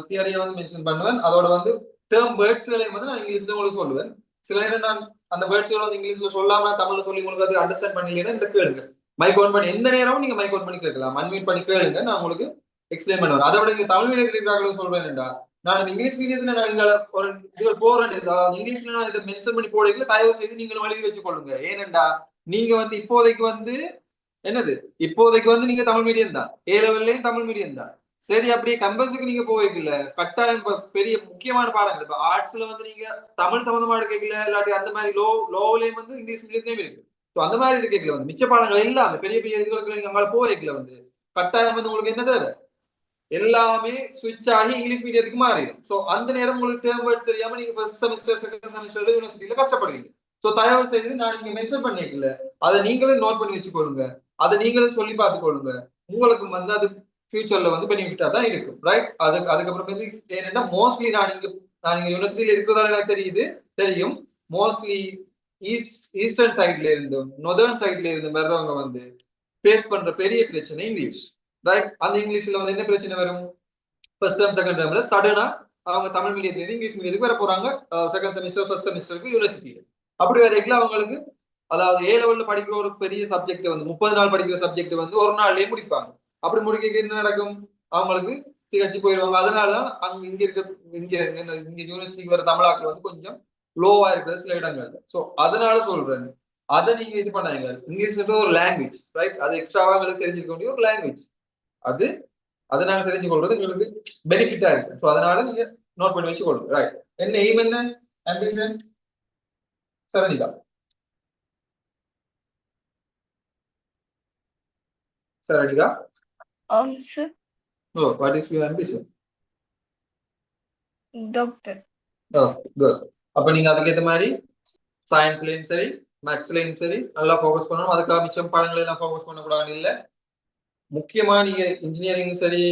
A: தியரியை வந்து மென்ஷன் பண்ணுவேன். அதோட வந்து டேர்ம் வேர்ட்ஸ்களையும் வந்து நான் இங்கிலீஷ்ல உங்களுக்கு சொல்லுவேன். சில நேரம் நான் அந்த வேர்ட்ஸ்களை வந்து இங்கிலீஷ்ல சொல்லாம தமிழ்ல சொல்லி உங்களுக்கு அது அண்டர்ஸ்டாண்ட் பண்ணலன்னா இந்த கேளுங்க. மைக் ஆன் பண்ணி எந்த நேரமும் நீங்க மைக் ஆன் பண்ணி கேட்கலாம். அன்மியூட் பண்ணி கேளுங்க, நான் உங்களுக்கு எக்ஸ்பிளைன் பண்ணுவேன். அதை விட நீங்க தமிழ் மீடியத்தில் இருக்கிறாங்களும் சொல்றேன்டா, நான் இங்கிலீஷ் மீடியத்துல நான் எங்களை ஒரு இது போறேன், இங்கிலீஷ்ல நான் இதை மென்ஷன் பண்ணி போடுறீங்களா, தயவு செய்து நீங்களும் எழுதி வச்சு கொள்ளுங்க. ஏனென்றா நீங்க வந்து இப்போதைக்கு வந்து என்னது, இப்போதைக்கு வந்து நீங்க தமிழ் மீடியம் தான், ஏ லெவல்லையும் தமிழ் மீடியம் தான். சரி, அப்படியே கம்பல்ஸுக்கு நீங்க போய்க்கல, கட்டாயம் பெரிய முக்கியமான பாடங்கள் இப்ப ஆர்ட்ஸ்ல வந்து நீங்க தமிழ் சம்பந்தமா எடுக்கல, இல்லாட்டி அந்த மாதிரி லோவிலையும் வந்து இங்கிலீஷ் மீடியத்திலையும் இருக்கு. ஸோ அந்த மாதிரி இருக்கல வந்து மிச்ச பாடங்கள் எல்லாமே பெரிய பெரிய இதுகளுக்கு நீங்க அங்கே போய்க்கல வந்து கட்டாயம் வந்து உங்களுக்கு என்ன தேவை, எல்லாமே சுவிட்ச் ஆகி இங்கிலீஷ் மீடியத்துக்கு மாறிடும். ஸோ அந்த நேரம் உங்களுக்கு டேர்ம் வேர்ட்ஸ் தெரியாம நீங்க ஃபர்ஸ்ட் செமஸ்டர் செகண்ட் செமஸ்டர்ல யூனிவர்சிட்டியில கஷ்டப்படுவீங்க. ஸோ தயவு செய்து நான் நீங்க மென்ஷன் பண்ணிக்கல, அதை நீங்களே நோட் பண்ணி வச்சுக்கொள்ளுங்க, அதை நீங்களும் சொல்லி பார்த்துக்கொள்ளுங்க. உங்களுக்கு வந்து அது ஃபியூச்சர்ல வந்து பெனிஃபிட்டா தான் இருக்கும், ரைட்? அதுக்கப்புறம் வந்து ஏன்னா மோஸ்ட்லி நான் இங்க யூனிவர்சிட்டியில இருக்கிறதால எனக்கு தெரியும் மோஸ்ட்லி ஈஸ்டர்ன் சைட்ல இருந்து நொதர்ன் சைட்ல இருந்து வர்றவங்க வந்து ஃபேஸ் பண்ற பெரிய பிரச்சனை இங்கிலீஷ், ரைட்? அந்த இங்கிலீஷ்ல வந்து என்ன பிரச்சனை வரும், ஃபர்ஸ்ட் டேர்ம் செகண்ட் டேர்ம்ல சடனா அவங்க தமிழ் மீடியத்துல இருந்து இங்கிலீஷ் மீடியத்துக்கு வர போறாங்க. செகண்ட் செமஸ்டர் ஃபர்ஸ்ட் செமஸ்டருக்கு யூனிவர்சிட்டியில அப்படி வரைக்கும் அவங்களுக்கு அதாவது ஏ லெவல்ல படிக்கிற ஒரு பெரிய சப்ஜெக்ட் வந்து 30 நாள் படிக்கிற சப்ஜெக்ட் வந்து ஒரு நாள்லயே முடிப்பாங்க. அப்படி முடிக்க என்ன நடக்கும், அவங்களுக்கு திகச்சு போயிடுவாங்க. அதனாலதான் அங்க இங்க யூனிவர்சிட்டிக்கு வர தமிழாக்கள் வந்து கொஞ்சம் லோவா இருக்கிற சில இடங்கள்ல. சோ அதனால சொல்றேன், அதை நீங்க இது பண்ணாங்க. இங்கிலீஷ் ஒரு லாங்குவேஜ், ரைட்? அது எக்ஸ்ட்ராவா எங்களுக்கு தெரிஞ்சுக்க வேண்டிய ஒரு லாங்குவேஜ். அது அதனால தெரிஞ்சு கொள்றது உங்களுக்கு பெனிஃபிட்டா இருக்கு. ஸோ அதனால நீங்க நோட் பண்ணி வச்சு கொள்ளுங்க, ரைட்? என்ன எய்ம், என்ன ambition? Saranika, Saranika.
E: sir.
A: Oh, what is your ambition?
E: Doctor.
A: Oh, good. அப்ப நீங்க அதுக்கேற்ற மாதிரி சயின்ஸ்லயும் சரி மேத்ஸ்லயும் சரி நல்லா ஃபோக்கஸ் பண்ணணும். அதுக்காக மிச்சம் பாடங்களை எல்லாம் ஃபோக்கஸ் பண்ணக்கூடாது இல்ல. முக்கியமா நீங்க இன்ஜினியரிங் சரி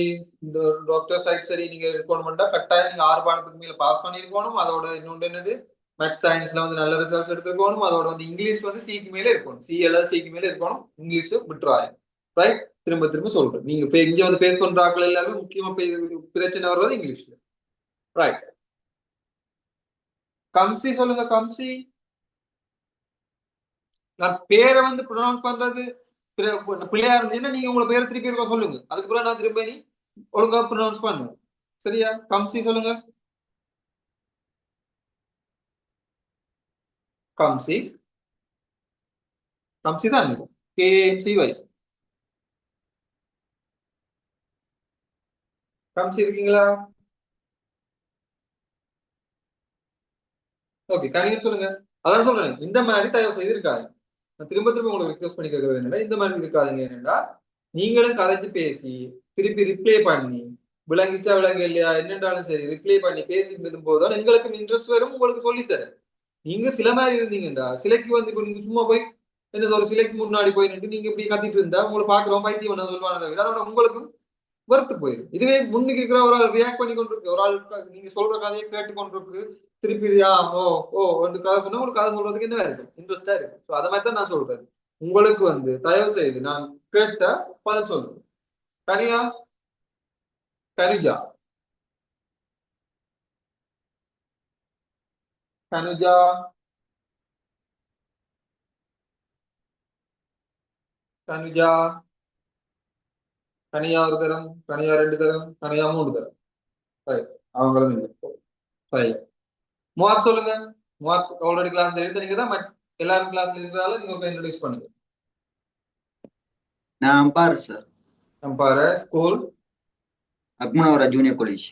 A: டாக்டர் சைட் சரி நீங்க இருக்கணும்னா கட்டாயம் நீங்க 6 பாடத்துக்கு மேல பாஸ் பண்ணிருக்கணும். அதோட இன்னொன்று என்னது, மேத்ஸ் சயின்ஸ்ல வந்து நல்ல ரிசல்ட்ஸ் எடுத்துருக்கணும். அதோட வந்து இங்கிலீஷ் வந்து சிக்கு மேல இருக்கணும். சி அல்லது சிக்கு மேல இருக்கணும். இங்கிலீஷ் விட்டுறாரு, ரைட்? திரும்ப திரும்ப சொல்றேன், நீங்க இங்க வந்து ஃபேஸ் பண்ற ஆட்கள் எல்லாமே முக்கியமா பிரச்சனை வர்றது இங்கிலீஷ்ல, ரைட்? கம்சி சொல்லுங்க, கம்சி. நான் பேரை வந்து ப்ரொனவுன்ஸ் பண்றது பிள்ளையா இருந்துச்சுன்னா நீங்க உங்களை பேரை திருப்பி இருக்க சொல்லுங்க. அதுக்கு பிறகு நான் திரும்ப நீ ஒழுங்கா ப்ரொனவுன்ஸ் பண்ணுங்க. சரியா? கம்சி சொல்லுங்க, கம்சி. கம்சி தான் KMCY. கம்சி இருக்கீங்களா? ஓகே, கணிக சொல்லுங்க. அதான் சொல்றேன், இந்த மாதிரி தயவு செய்து இருக்காது. நான் திரும்ப திரும்ப உங்களுக்கு ரிக்வெஸ்ட் பண்ணி கேட்கறது என்னன்னா, இந்த மாதிரி இருக்காதுங்க. என்னன்னா நீங்களும் கதைச்சு பேசி திருப்பி ரிப்ளை பண்ணி விளங்கிச்சா விளங்க இல்லையா என்னென்றாலும் சரி ரிப்ளை பண்ணி பேசிட்டு இருக்கும் போதுதான் எங்களுக்கும் இன்ட்ரெஸ்ட் வரும் உங்களுக்கு சொல்லித்தரேன். நீங்க சில மாதிரி இருந்தீங்கடா, சிலைக்கு வந்து இப்ப நீங்க சும்மா போய் என்னது ஒரு சிலைக்கு முன்னாடி போய் நின்று நீங்க இப்படி கத்திட்டு இருந்தா உங்களை பாக்குறோம் பைத்தியம் பண்ண சொல்லுவானே தவிர அதோட உங்களுக்கும் வெறுத்து போயிடும். இதுவே முன்னுக்கு இருக்கிற ஒரு ஆள் ரியாக்ட் பண்ணி கொண்டிருக்கு, ஒரு ஆள் நீங்க சொல்ற கதையை கேட்டு கொண்டிருக்கு, திருப்பி ஓ ஓ ரெண்டு கதை சொன்னா உங்களுக்கு கதை சொல்றதுக்கு என்ன இருக்கும், இன்ட்ரெஸ்டா இருக்கும். ஸோ அதை மாதிரி தான் நான் சொல்றேன். உங்களுக்கு வந்து தயவு செய்து நான் கேட்ட பதில் சொல்லுங்க. கனியா, கனிஜா, கனுஜா, கனுஜா, கனியா ஒரு தரம், கனியா 2 தரம், கனியா 3 தரம். அவங்களும் இல்லை. சரி, முவாத் சொல்லுங்க. முவாத் ஆல்ரெடி கிளாஸ் எழுதுனீங்க தான், பட் எல்லாரும் கிளாஸ்ல இருக்கிறதால நீங்க ஒரு இன்ட்ரோடியூஸ் பண்ணுங்க.
F: நான் அம்பார் சார்,
A: அம்பார ஸ்கூல்.
F: அக்மனவரா ஜூனியர் காலேஜ்.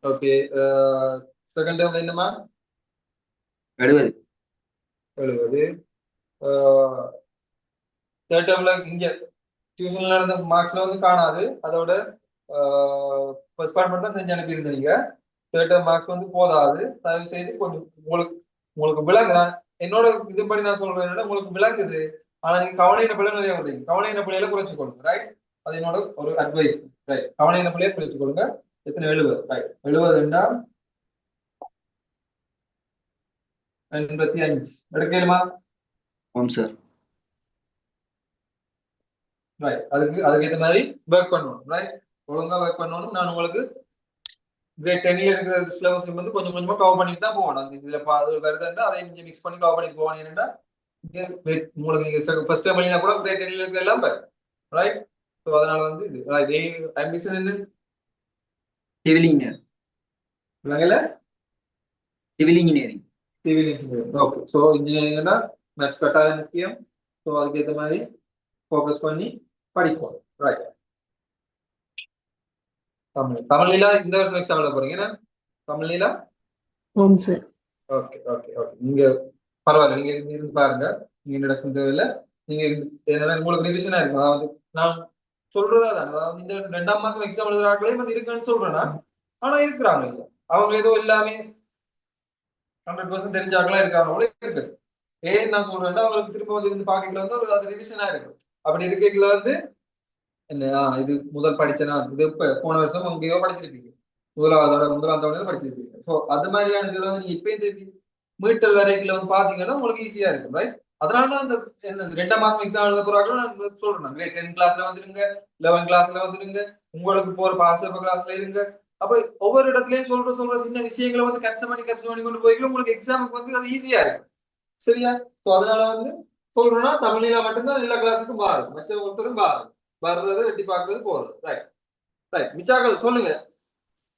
A: ஓகே, செகண்ட் டேர்ம்ல என்னமா?
F: 70.
A: 70. தேர்ட் டேர்ம்ல இங்க டியூஷன்ல நடந்த மார்க்ஸ்ல வந்து காணாது. அதோட ஃபர்ஸ்ட் பார்ட் மட்டும் தான் செஞ்சு அனுப்பியிருந்தீங்க. தேர்ட் டேர்ம் மார்க்ஸ் வந்து போதாது. தயவு செய்து கொஞ்சம் உங்களுக்கு உங்களுக்கு விளங்கு. என்னோட இதுபடி நான் சொல்றேன் என்னன்னா, உங்களுக்கு விளங்குது, ஆனா நீங்க கவனையின பிள்ளை நிறைய வர்றீங்க. கவனையின பிள்ளையில குறைச்சு கொடுங்க, ரைட்? அது என்னோட ஒரு அட்வைஸ், ரைட்? கவனையின பிள்ளைய குறைச்சு கொடுங்க. எத்தனை? 70, ரைட்? 70 85 எடுக்கலுமா?
F: ஆமாம் சார்.
A: ரைட், அதுக்கு ஏற்ற மாதிரி ஒர்க் பண்ணணும், ரைட்? ஒழுங்கா ஒர்க் பண்ணணும். நான் உங்களுக்கு கிரேட் 10ல இருக்கிற சிலபஸ் வந்து கொஞ்சம் கொஞ்சமா கவர் பண்ணிட்டு தான் போகணும். அந்த இதுல வருதுன்னா அதை கொஞ்சம் மிக்ஸ் பண்ணி கவர் பண்ணிட்டு போகணும். ஏன்னா உங்களுக்கு நீங்க ஃபர்ஸ்ட் டைம் பண்ணினா கூட கிரேட் 10ல இருக்க எல்லாம் பாரு, ரைட்? ஸோ அதனால வந்து இது ஆம்பிஷன் என்ன?
F: Civil engineer.
A: விளங்கல?
F: Civil engineering.
A: Civil engineering. Okay, so இன்ஜினியரிங்னா மேத்ஸ் கட்டாயம் முக்கியம். ஸோ அதுக்கேற்ற மாதிரி ஃபோக்கஸ் பண்ணி படிப்போம், ரைட்? தமிழ்ல இந்த வருஷம் எக்ஸாம் எழுத போறீங்க என்ன? தமிழ்ல?
C: ஆமாம் சார்.
A: ஓகே ஓகே ஓகே, நீங்க பரவாயில்ல, நீங்க இருந்து பாருங்க. நீங்க இன்ட்ரடக்ஷன் தேவையில்லை. நீங்க என்னன்னா உங்களுக்கு ரிவிஷனா இருக்கும். அதாவது நான் சொல்றதா தான், அதாவது இந்த 2ஆம் மாசம் எக்ஸாம் எழுதுறாங்களே வந்து இருக்குன்னு சொல்றேன்னா, ஆனா இருக்கிறாங்க இல்ல, அவங்க ஏதோ எல்லாமே 100% தெரிஞ்சாங்களா இருக்காங்க இருக்கு. ஏன் நான் சொல்றேன்னா, அவங்களுக்கு திரும்ப வந்து இருந்து பாக்கல வந்து ஒரு அது ரிவிஷனா இருக்கும். அப்படி இருக்கைக்குள்ள வந்து என்ன, இது முதல் படிச்சனா, இது போன வருஷம் அங்கேயோ படிச்சிருப்பீங்க, முதலாம் தவணையில படிச்சிருப்பீங்க. ஸோ அது மாதிரியான இதுல வந்து நீங்க இப்பயும் திருப்பி மீட்டல் வரைக்குள்ள வந்து பாத்தீங்கன்னா உங்களுக்கு ஈஸியா இருக்கும், ரைட்? அதனால அந்த என்ன 2ஆம் மாசம் எக்ஸாம் எழுத போறாங்க நான் சொல்றேன். கிரேட் 10 கிளாஸ்ல வந்துருங்க, 11 கிளாஸ்ல வந்துருங்க, உங்களுக்கு போற பாஸ் கிளாஸ்ல இருங்க. அப்ப ஒவ்வொரு இடத்துலயும் சொல்ற சின்ன விஷயங்களை வந்து கேப்சர் பண்ணி கொண்டு போய்க்கு உங்களுக்கு எக்ஸாமுக்கு வந்து அது ஈஸியா இருக்கும். சரியா? ஸோ அதனால வந்து சொல்றேன்னா, தமிழ்ல மட்டும்தான் எல்லா கிளாஸுக்கும் மாறும், மற்ற ஒருத்தரும் மாறும். வர்றது வெட்டி பார்க்கறது போறது, ரைட்? ரைட், மிச்சாக்கள் சொல்லுங்க.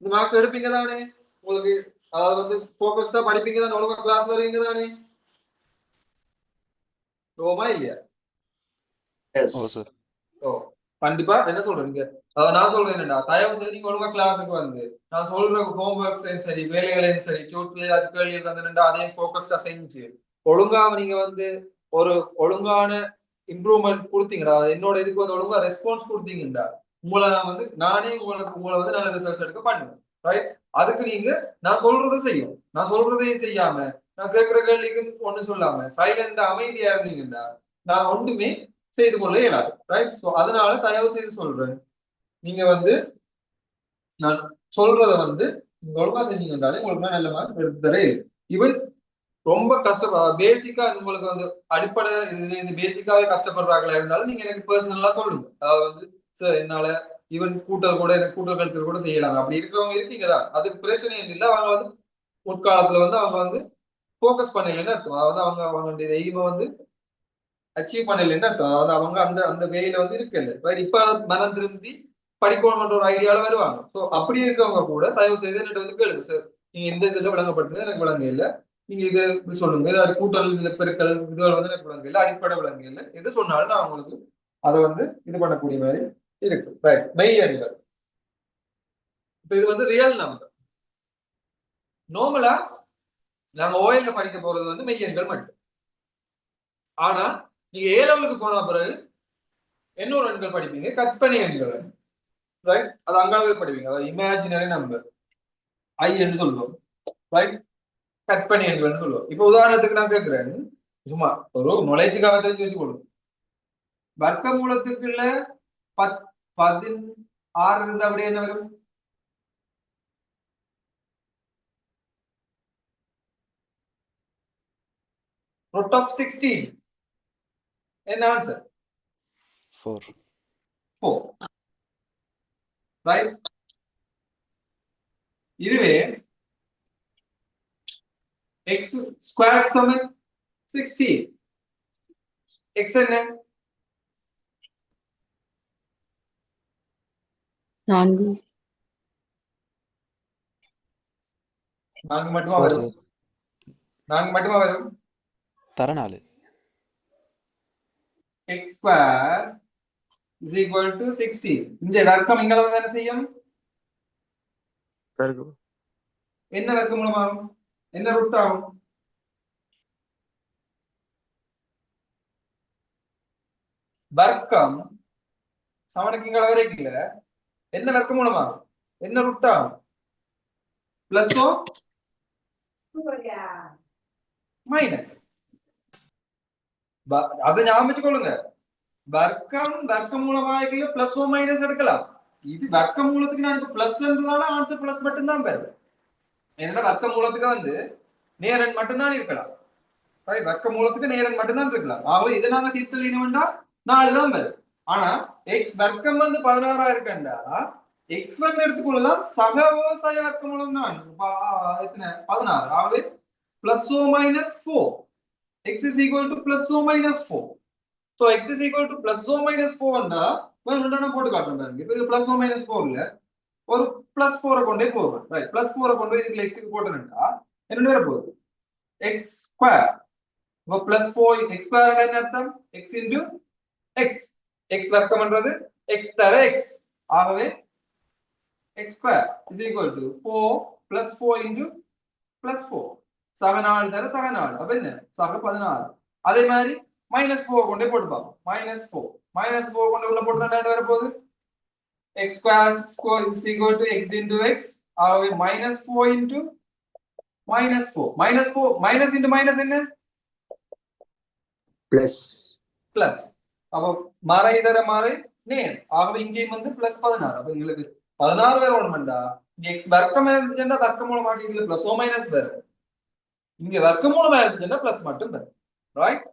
A: இந்த மார்க்ஸ் எடுப்பீங்க தானே? உங்களுக்கு அதாவது வந்து ஃபோக்கஸ்டா படிப்பீங்க தானே? ஒழுங்கா கிளாஸ் வருவீங்க தானே? ஓமா இல்லையா?
F: எஸ்
B: ஓ சார்.
A: ஓ, கண்டிப்பா. என்ன சொல்றீங்க? அதாவது நான் சொல்றேன் என்னடா, தயவு செய்து நீங்க ஒழுங்கா கிளாஸுக்கு வந்து நான் சொல்ற ஹோம் ஒர்க்ஸையும் சரி, வேலைகளையும் சரி, டியூட்ல ஏதாச்சும் கேள்வி வந்து அதையும் ஃபோக்கஸ்டா செஞ்சு ஒழுங்கா நீங்க வந்து ஒரு ஒழுங்கான இம்ப்ரூவ்மெண்ட் கொடுத்தீங்கடா, என்னோட இதுக்கு வந்து ஒழுங்கா ரெஸ்பான்ஸ் கொடுத்தீங்கடா, உங்களை நான் வந்து நானே உங்களை வந்து நல்ல ரிசர்ச் எடுக்க பண்ணுவேன். ரைட்? அதுக்கு நீங்க நான் சொல்றதை செய்யும், நான் சொல்றதையும் செய்யாம நான் கேட்கிற கேள்விக்கு ஒண்ணு சொல்லாம சைலண்டா அமைதியா இருந்தீங்கடா, நான் ஒன்றுமே செய்து கொள்ள இயலாது. ரைட்? ஸோ அதனால தயவு செய்து சொல்றேன், நீங்க வந்து நான் சொல்றத வந்து நீங்க ஒழுங்கா செஞ்சீங்கன்றாலே உங்களுக்கு நான் நல்ல மார்க் எடுத்து தரேன். ஈவன் ரொம்ப பேசிக்கா உங்களுக்கு வந்து அடிப்படை இதுல இது பேசிக்காவே கஷ்டப்படுறாங்களா இருந்தாலும் நீங்க எனக்கு பர்சனலா சொல்லுங்க. அதாவது வந்து சார் என்னால ஈவன் கூட்டல் கூட எனக்கு கூட்டல் கழித்தல் கூட செய்யலாம் அப்படி இருக்கிறவங்க இருக்கீங்க தான், அதுக்கு பிரச்சனை இல்லை. அவங்க வந்து முற்காலத்துல வந்து அவங்க வந்து ஃபோக்கஸ் பண்ணலன்னு அர்த்தம். அதாவது அவங்க அவங்களுடைய எய்மை வந்து அச்சீவ் பண்ணலன்னு அர்த்தம். அதாவது அவங்க அந்த அந்த வேயில வந்து இருக்கல. இப்ப மனம் திருந்தி படிக்கணும்ன்ற ஒரு ஐடியால வருவாங்க. ஸோ அப்படி இருக்கவங்க கூட தயவு செய்து என்கிட்ட வந்து கேளுங்க சார், நீங்க எந்த இதுல விளங்கப்படுத்துறது எனக்கு விளங்க இல்லை, நீங்க இது இப்படி சொல்லுங்க, இது கூட்டல் இதுல பெருக்கல் இதுகள் வந்து எனக்கு விளங்க இல்லை, அடிப்படை விளங்க இல்லை, எது சொன்னாலும் நான் உங்களுக்கு அதை வந்து இது பண்ணக்கூடிய மாதிரி இருக்கு. ரைட்? மெய் எண்கள். இப்ப இது வந்து ரியல் நம்பர். நார்மலா நாங்க ஓஎல்ல படிக்க போறது வந்து மெய் எண்கள் மட்டும். ஆனா நீங்க ஏ லெவலுக்கு போன பிறகு இன்னொரு எண்கள் படிப்பீங்க, கற்பனை எண்கள். ரைட்? அது அங்காவே படிப்பீங்க, அதாவது இமேஜினரி நம்பர், ஐ என்று சொல்லுவோம். ரைட்? கற்பனை எண்கள் சொல்லுவோம். இப்ப உதாரணத்துக்கு நான் கேட்கிறேன், சும்மா ஒரு நுழைச்சுக்காக தெரிஞ்சு வச்சு கொடுக்கும், வர்க்க மூலத்துக்குள்ள 16 இருந்தா அப்படியே என்ன வரும்? ரூட் ஆஃப் 16 என்ன ஆன்சர்?
B: 4.
A: 4. ரைட்? இதுவே x ஸ்கொயர் சமன் 16, x என்ன?
C: 4.
A: 4 மட்டுமா
B: 4
A: வரும்?
B: சார்.
A: 4 மட்டுமா வரும்?
B: தர 4.
A: x square is equal to 16. இந்த வர்க்கம் இங்க வந்து என்ன செய்யும்? என்ன வர்க்க மூலமாகும்? என்ன ரூட் ஆகும்? வர்க்கம் சமனுக்கு இங்க வரைக்கும் என்ன வர்க்க மூலமாகும்? என்ன ரூட் ஆகும்? பிளஸோ மைனஸ். அதை ஞாபகம் வச்சுக்கொள்ளுங்க, வர்க்கம் வர்க்க மூலமாக பிளஸ் ஓ மைனஸ் எடுக்கலாம். இது வர்க்க மூலத்துக்கு நான் இப்ப பிளஸ்ன்றதால ஆன்சர் பிளஸ் மட்டும்தான் வருது. என்னன்னா வர்க்க மூலத்துக்கு வந்து நேரன் மட்டும்தான் இருக்கலாம். வர்க்க மூலத்துக்கு நேரன் மட்டும்தான் இருக்கலாம். ஆகவே இதை நாங்க தீர்த்தலினா 4 தான் வருது. ஆனா எக்ஸ் வர்க்கம் வந்து 16 இருக்கண்டா, எக்ஸ் வந்து எடுத்துக்கொள்ளலாம் சகவோசாய வர்க்க மூலம் தான் எத்தனை? 16. ஆகவே பிளஸ் ஓ minus 4, x is equal to plus o minus 4. So x is equal to plus o minus 4 வந்தா போட்டு காட்டணும் பாருங்க. இப்போ இது plus o minus 4 இல்ல, ஒரு plus 4 கொண்டே போறோம். ரைட்? plus 4 கொண்டு இதுல x க்கு போட்டேன்னா என்ன வர போகுது? x square. இப்போ plus 4 x ஸ்கொயர் என்ன அர்த்தம்? x into x. x வர்க்கம்ன்றது x தர x. ஆகவே x square is equal to 4 plus 4 into plus 4. சக 4 தர சக 4. அப்ப என்ன? சக 16. அதே மாதிரி -4 கொண்டே போட்டு பார்ப்போம். -4 கொண்டு உள்ள போட்டா என்ன வர போகுது? x square is equal to x into x. ஆகவே -4 into -4. -4 minus into minus என்ன?
F: பிளஸ்.
A: பிளஸ். அப்ப மாறை தர மாறை நேர். ஆகவே இங்கேயும் வந்து +16. அப்ப உங்களுக்கு 16 வேற ஒண்ணுண்டா, இங்க x வர்க்கம் இருந்துச்சுன்னா வர்க்க மூலம் ஆக்கிட்டு பிளஸ் ஓ மைனஸ் வேற, இங்க வர்க்க மூலமா இருந்துச்சுன்னா பிளஸ் மட்டும் வரும். ரைட்?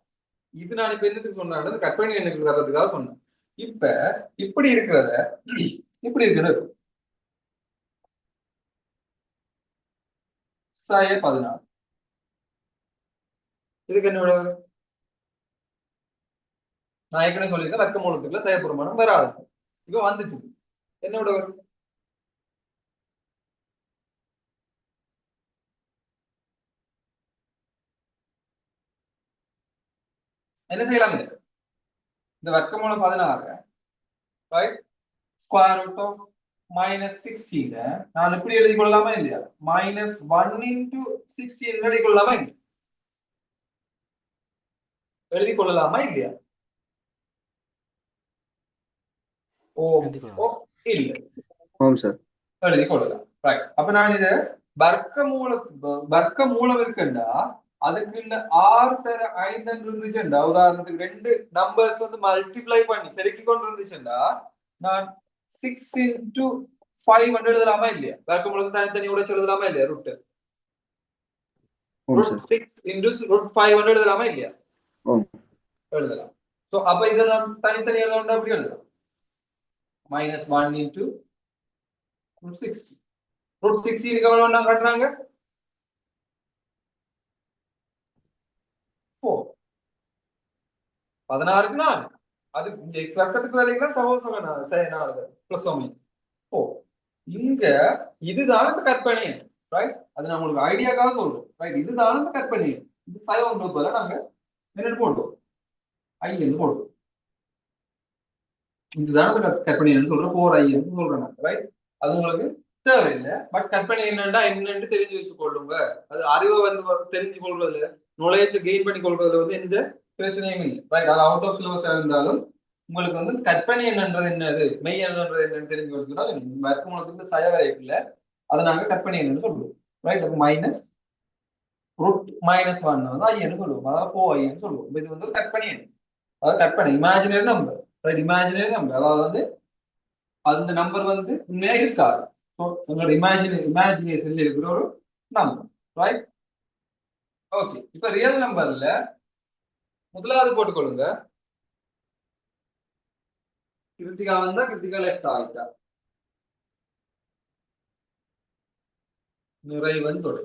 A: இது நான் இப்ப என்னத்துக்கு சொன்னேன்? கற்பனை எண்ணுக்கு வர்றதுக்காக சொன்னேன். இப்ப இப்படி இருக்கிறத இப்படி இருக்கிறது சாய 16. இதுக்கு என்னோட நான் ஏற்கனவே சொல்லியிருக்கேன், வர்க்க மூலத்துக்குள்ள செயற்புறமானம் வராது. இப்ப வந்துட்டு என்னோட என்ன செய்யலாம் இது? இந்த வர்க்கமூலம் 16 ரைட் ஸ்கொயர் ரூட் ஆஃப் -16 நான் இப்படி எழுதி கொள்ளலாமா இல்லையா? -1 into 16 எழுதி கொள்ளலாமா இல்லையா? எழுதி கொள்ளலாமா இல்லையா? ஓ
B: எழுதிக்கொள்ளலாம்.
A: ஓ இல்ல
F: ஆம் சார்.
A: எழுதி கொள்ளலாம். ரைட். அப்ப நான் இத வர்க்க மூலம் இருக்குண்டா அதுக்கு இந்த ஆறு தர 5 இருந்துச்சுண்டா, உதாரணத்துக்கு ரெண்டு நம்பர்ஸ் வந்து மல்டிப்ளை பண்ணி பெருக்கி கொண்டு இருந்துச்சுண்டா நான் 6 into 5 எழுதலாமா இல்லையா? வர்க்க மூலத்தை தனித்தனி உடைச்சு எழுதலாமா இல்லையா? ரூட்
F: ஆம் சார்.
A: 6 into √5 எழுதலாமா இல்லையா?
F: ஆம்.
A: எழுதலாம். சோ அப்ப இதை நான் தனித்தனி எழுதணும்னா எப்படி எழுதலாம்? -1 into √60 √16 எவ்வளவு நான் கட்டுறாங்க? 4 16க்கு 4 அது எக்ஸ் வர்க்கத்துக்கு வேலைக்குன்னா சகோசக பிளஸ் 4 இங்க இதுதான் அந்த கற்பனை, ரைட்? அது நான் உங்களுக்கு ஐடியாக்காக சொல்றேன், ரைட்? இதுதான் அந்த கற்பனை. இது சைவம் குரூப்ல நாங்க என்ன போடுவோம்? ஐன்னு போடுவோம். இதுதான் அந்த கற்பனை சொல்றேன், 4i சொல்றேன் நான், ரைட்? அது உங்களுக்கு தேவையில்லை. பட் கற்பனை என்னன்னு தெரிஞ்சு வச்சு கொள்ளுங்க. அது அறிவை வந்து தெரிஞ்சு கொள்றதுல நாலேஜ் கெயின் பண்ணி கொள்றதுல வந்து எந்த பிரச்சனையும் இல்லை, ரைட்? அது அவுட் ஆஃப் சிலபஸ் இருந்தாலும் உங்களுக்கு வந்து கற்பனை என்னன்றது மெய் என்னன்றது என்னன்னு தெரிஞ்சு வச்சுக்கிட்டா வர்க்கமூலத்துக்கு சயவரை இல்லை, அதை நாங்க கற்பனை என்னன்னு சொல்லுவோம், ரைட்? அப்ப -1 வந்து ஐன்னு சொல்லுவோம், அதாவது 4i சொல்லுவோம். இது வந்து ஒரு கற்பனை எண், அதாவது கற்பனை imaginary number, right? Imaginary number, அதாவது வந்து அந்த நம்பர் வந்து உண்மையா இருக்காது. உங்களோட இமேஜினேஷன்ல இருக்கிற ஒரு நம்பர், ரைட்? ஓகே. இப்ப ரியல் நம்பர்ல முதலாவது போட்டுக்கொள்ளுங்க. கிருத்திகா வந்தா கிருத்திகா லெஃப்ட் ஆகிட்டா. நிறைவன் தொடை,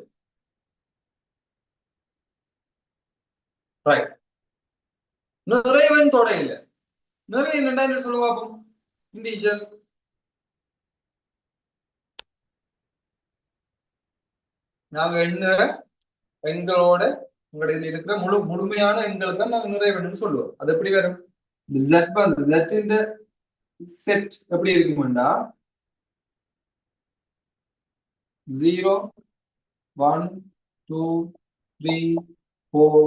A: ரைட்? நிறைவன் தொடை இல்ல, நிறைய என்னடா சொல்லுங்க பாப்போம். இண்டீஜர் நாங்க எண்களோட உங்களுடைய இதுல இருக்கிற முழுமையான எண்களுக்கு தான் நாங்க நிறைவன் சொல்லுவோம். அது எப்படி வரும்? Z வந்து Z இந்த செட் எப்படி இருக்கும்டா 0 1 2 3 4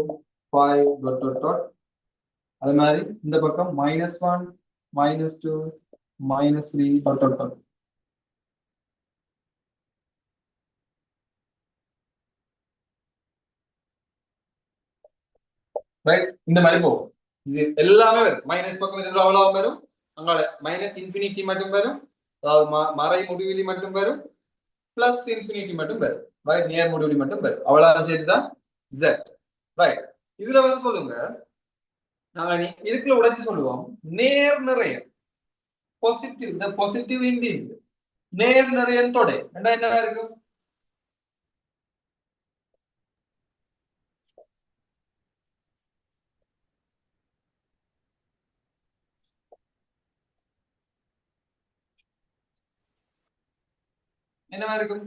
A: 5 டாட் டாட் டாட். அது மாதிரி இந்த பக்கம் -1 -2 -3 டாட் டாட் டாட். ரைட்? இந்த மாதிரி போகும். எல்லாமே வரும். மைனஸ் பக்கம் இதுல அவ்வளவு வரும், அங்கால -∞ மட்டும் வரும், அதாவது மறை முடிவிலி மட்டும் வரும், பிளஸ் இன்ஃபினிட்டி மட்டும் வரும், ரைட்? நியர் முடிவிலி மட்டும் வரும். அவ்வளவு சேர்த்துதான் Z, ரைட்? இதுல வந்து சொல்லுங்க, நாங்க இதுக்குள்ள உடைச்சு சொல்லுவோம் நேர் நிறைய பாசிட்டிவ், இந்த பாசிட்டிவ் இண்டீஜர் நேர் நிறைய தொடை என்னவா இருக்கும்? என்னவா இருக்கும்?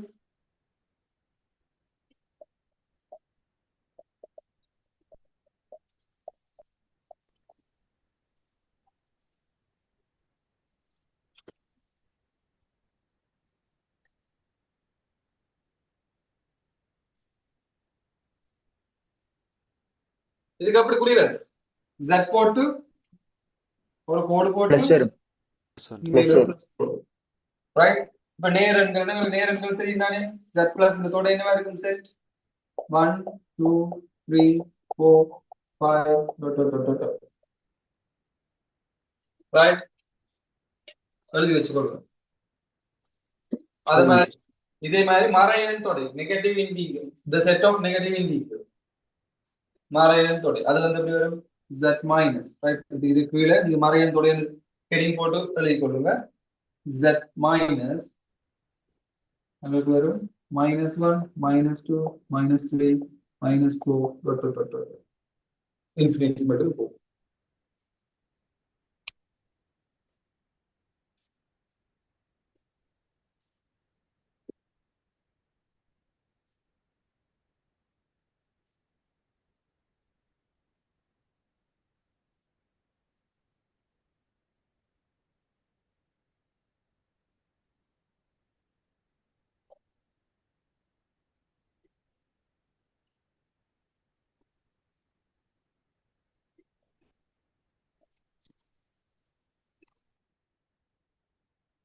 A: இதுக்கு அப்படி புரியாது. Z போட்டு ஒரு கோடு போட்டு
F: பிளஸ் வரும்.
A: இங்க ரைட்? இப்ப நேரங்கள் தெரியும் தானே? Z பிளஸ் இந்த தொட என்னவா இருக்கும்? Set 1 2 3 4 5 dot dot dot dot, right? எழுதி வச்சுக்கோங்க. அது மாதிரி இதே மாதிரி மறையன் தொடை negative integer, the set of negative integer மறையன் தொடை அது வந்து எப்படி வரும்? Z minus, right? இது கீழே நீங்க மறையன் தொடை ஹெடிங் போட்டு எழுதி கொள்ளுங்க. Z மைனஸ் நமக்கு வரும் -1 -2 -3 -4 டாட் டாட் டாட் இன்ஃபினிட்டி மட்டும் போகும்.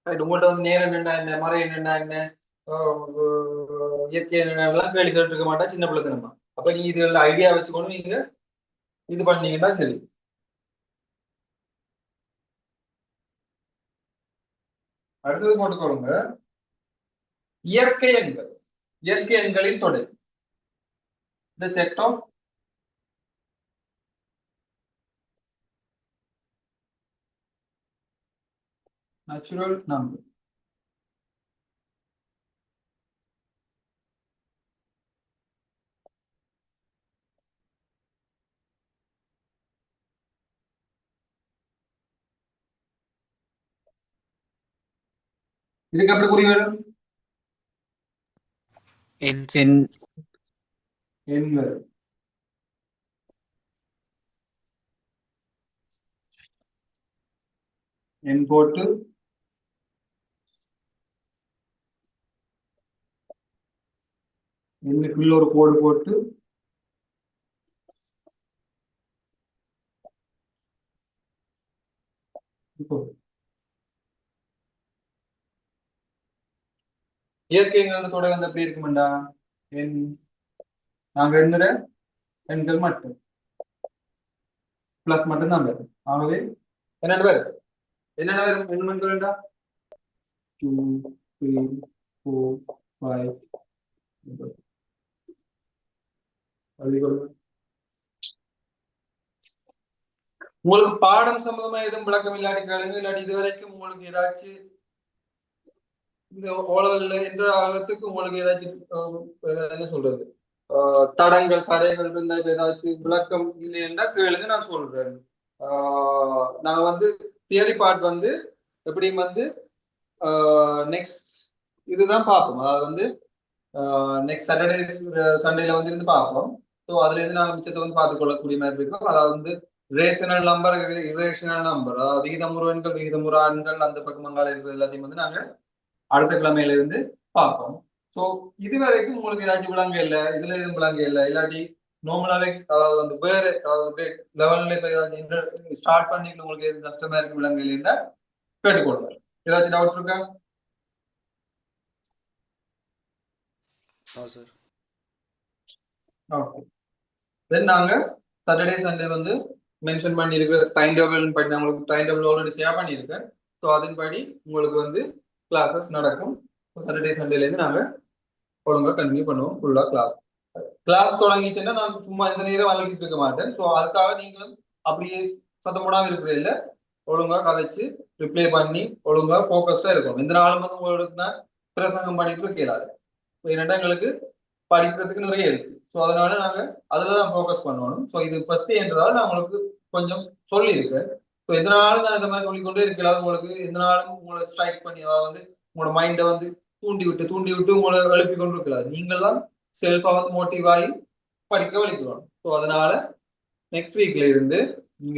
A: ரைட், உங்கள்கிட்ட வந்து நேரம் என்னண்டா என்ன, மறை என்னண்டா என்ன, இயற்கை என்னென்னலாம் கேள்வி கேட்டுருக்க மாட்டா சின்ன பிள்ளைத்தனமா. அப்ப நீங்க இதுல ஐடியா வச்சுக்கொண்டு நீங்க இது பண்ணீங்கன்னா சரி. அடுத்தது போட்டுக்கொள்ளுங்க, இயற்கை எண்கள். இயற்கை எண்களின் தொடர். The set of natural number. இதுக்கு எப்படி குறி வரும்?
B: ends
A: எண்கள். எண் போட்டு எண்ணுக்குள்ள ஒரு கோடு போட்டு இப்போ இயற்கை எண்களோட வந்து எப்படி இருக்குமெண்டா, எண் நாங்க எண்ணுற எண்கள் மட்டும் பிளஸ் மட்டும் தான் வரும். ஆகவே என்னென்ன பேர் என்னென்ன வரும் எண்மண்கள்டா 2 3 4 5 உங்களுக்கு பாடம் சம்பந்தமா எதுவும் விளக்கம் இல்லாட்டி கேளுங்க. இல்லாட்டி இதுவரைக்கும் உங்களுக்கு ஏதாச்சும் இந்த ஓலல்ல என்ற ஆகத்துக்கு உங்களுக்கு ஏதாச்சும் என்ன சொல்றது தடைகள் இருந்தா ஏதாச்சும் விளக்கம் இல்லைன்னா கேளுங்க, நான் சொல்றேன். நாங்க வந்து தியரி பார்ட் வந்து எப்படியும் வந்து நெக்ஸ்ட் இதுதான் பார்ப்போம். அதாவது வந்து நெக்ஸ்ட் சாட்டர்டே சண்டேல வந்து இருந்து பார்ப்போம். ஸோ அதுல இருந்து நாங்கள் மிச்சத்தை வந்து பார்த்து கொள்ளக்கூடிய மாதிரி இருக்கும். அதாவது வந்து ரேஷனல் நம்பர், இரேஷனல் நம்பர், அதாவது விகிதமுறு எண்கள், விகிதமுறு ஆண்கள், அந்த பக்கம் அங்கால இருக்கிறது எல்லாத்தையும் வந்து நாங்க அடுத்த கிழமையில இருந்து பார்ப்போம். ஸோ இது வரைக்கும் உங்களுக்கு ஏதாச்சும் விளங்க இல்லை, இதுல எதுவும் விளங்க இல்லை, இல்லாட்டி நார்மலாவே அதாவது வந்து வேற அதாவது லெவல்ல இப்போ ஏதாச்சும் ஸ்டார்ட் பண்ணிட்டு உங்களுக்கு எது கஷ்டமா இருக்கு விளங்க இல்லைன்னா கேட்டுக்கொள்ளுங்க. ஏதாச்சும் டவுட் இருக்கா?
B: சார்.
A: ஓகே, தென் நாங்க சாட்டர்டே சண்டே வந்து மென்ஷன் பண்ணியிருக்க டைம் டேபிள் படி நான் உங்களுக்கு டைம் டேபிள் ஆல்ரெடி ஷேர் பண்ணியிருக்கேன். ஸோ அதன்படி உங்களுக்கு வந்து கிளாஸஸ் நடக்கும். சாட்டர்டே சண்டேலேருந்து நாங்கள் ஒழுங்காக கண்டினியூ பண்ணுவோம் ஃபுல்லாக கிளாஸ் தொடங்கிச்சுன்னா நான் சும்மா இந்த நேரம் வளர்க்கிட்டு இருக்க மாட்டேன். ஸோ அதுக்காக நீங்களும் அப்படியே சத்தம் போடாமல் இருக்கிறதில்ல, ஒழுங்காக கதைச்சு ரிப்ளை பண்ணி ஒழுங்காக ஃபோக்கஸ்டாக இருக்கும். இந்த நாளும் வந்து உங்களுக்கு நான் பிரசங்கம் பண்ணிட்டு இருக்கலாது. ஸோ என்னென்னா எங்களுக்கு படிக்கிறதுக்கு நிறைய இருக்கு. ஸோ அதனால நாங்கள் அதில் தான் ஃபோக்கஸ் பண்ணணும். ஸோ இது ஃபர்ஸ்ட் என்றதால நான் உங்களுக்கு கொஞ்சம் சொல்லியிருக்கேன். ஸோ எதனாலும் நான் இந்த மாதிரி சொல்லிக்கொண்டே இருக்கலாம். உங்களுக்கு எதனாலும் உங்களை ஸ்ட்ரைக் பண்ணி அதாவது வந்து உங்களோட மைண்டை வந்து தூண்டி விட்டு உங்களை எழுப்பி கொண்டு இருக்கலாம். நீங்கள்லாம் செல்ஃபா வந்து மோட்டிவ் ஆகி படிக்க வலிக்கிறோம். ஸோ அதனால நெக்ஸ்ட் வீக்ல இருந்து நீங்க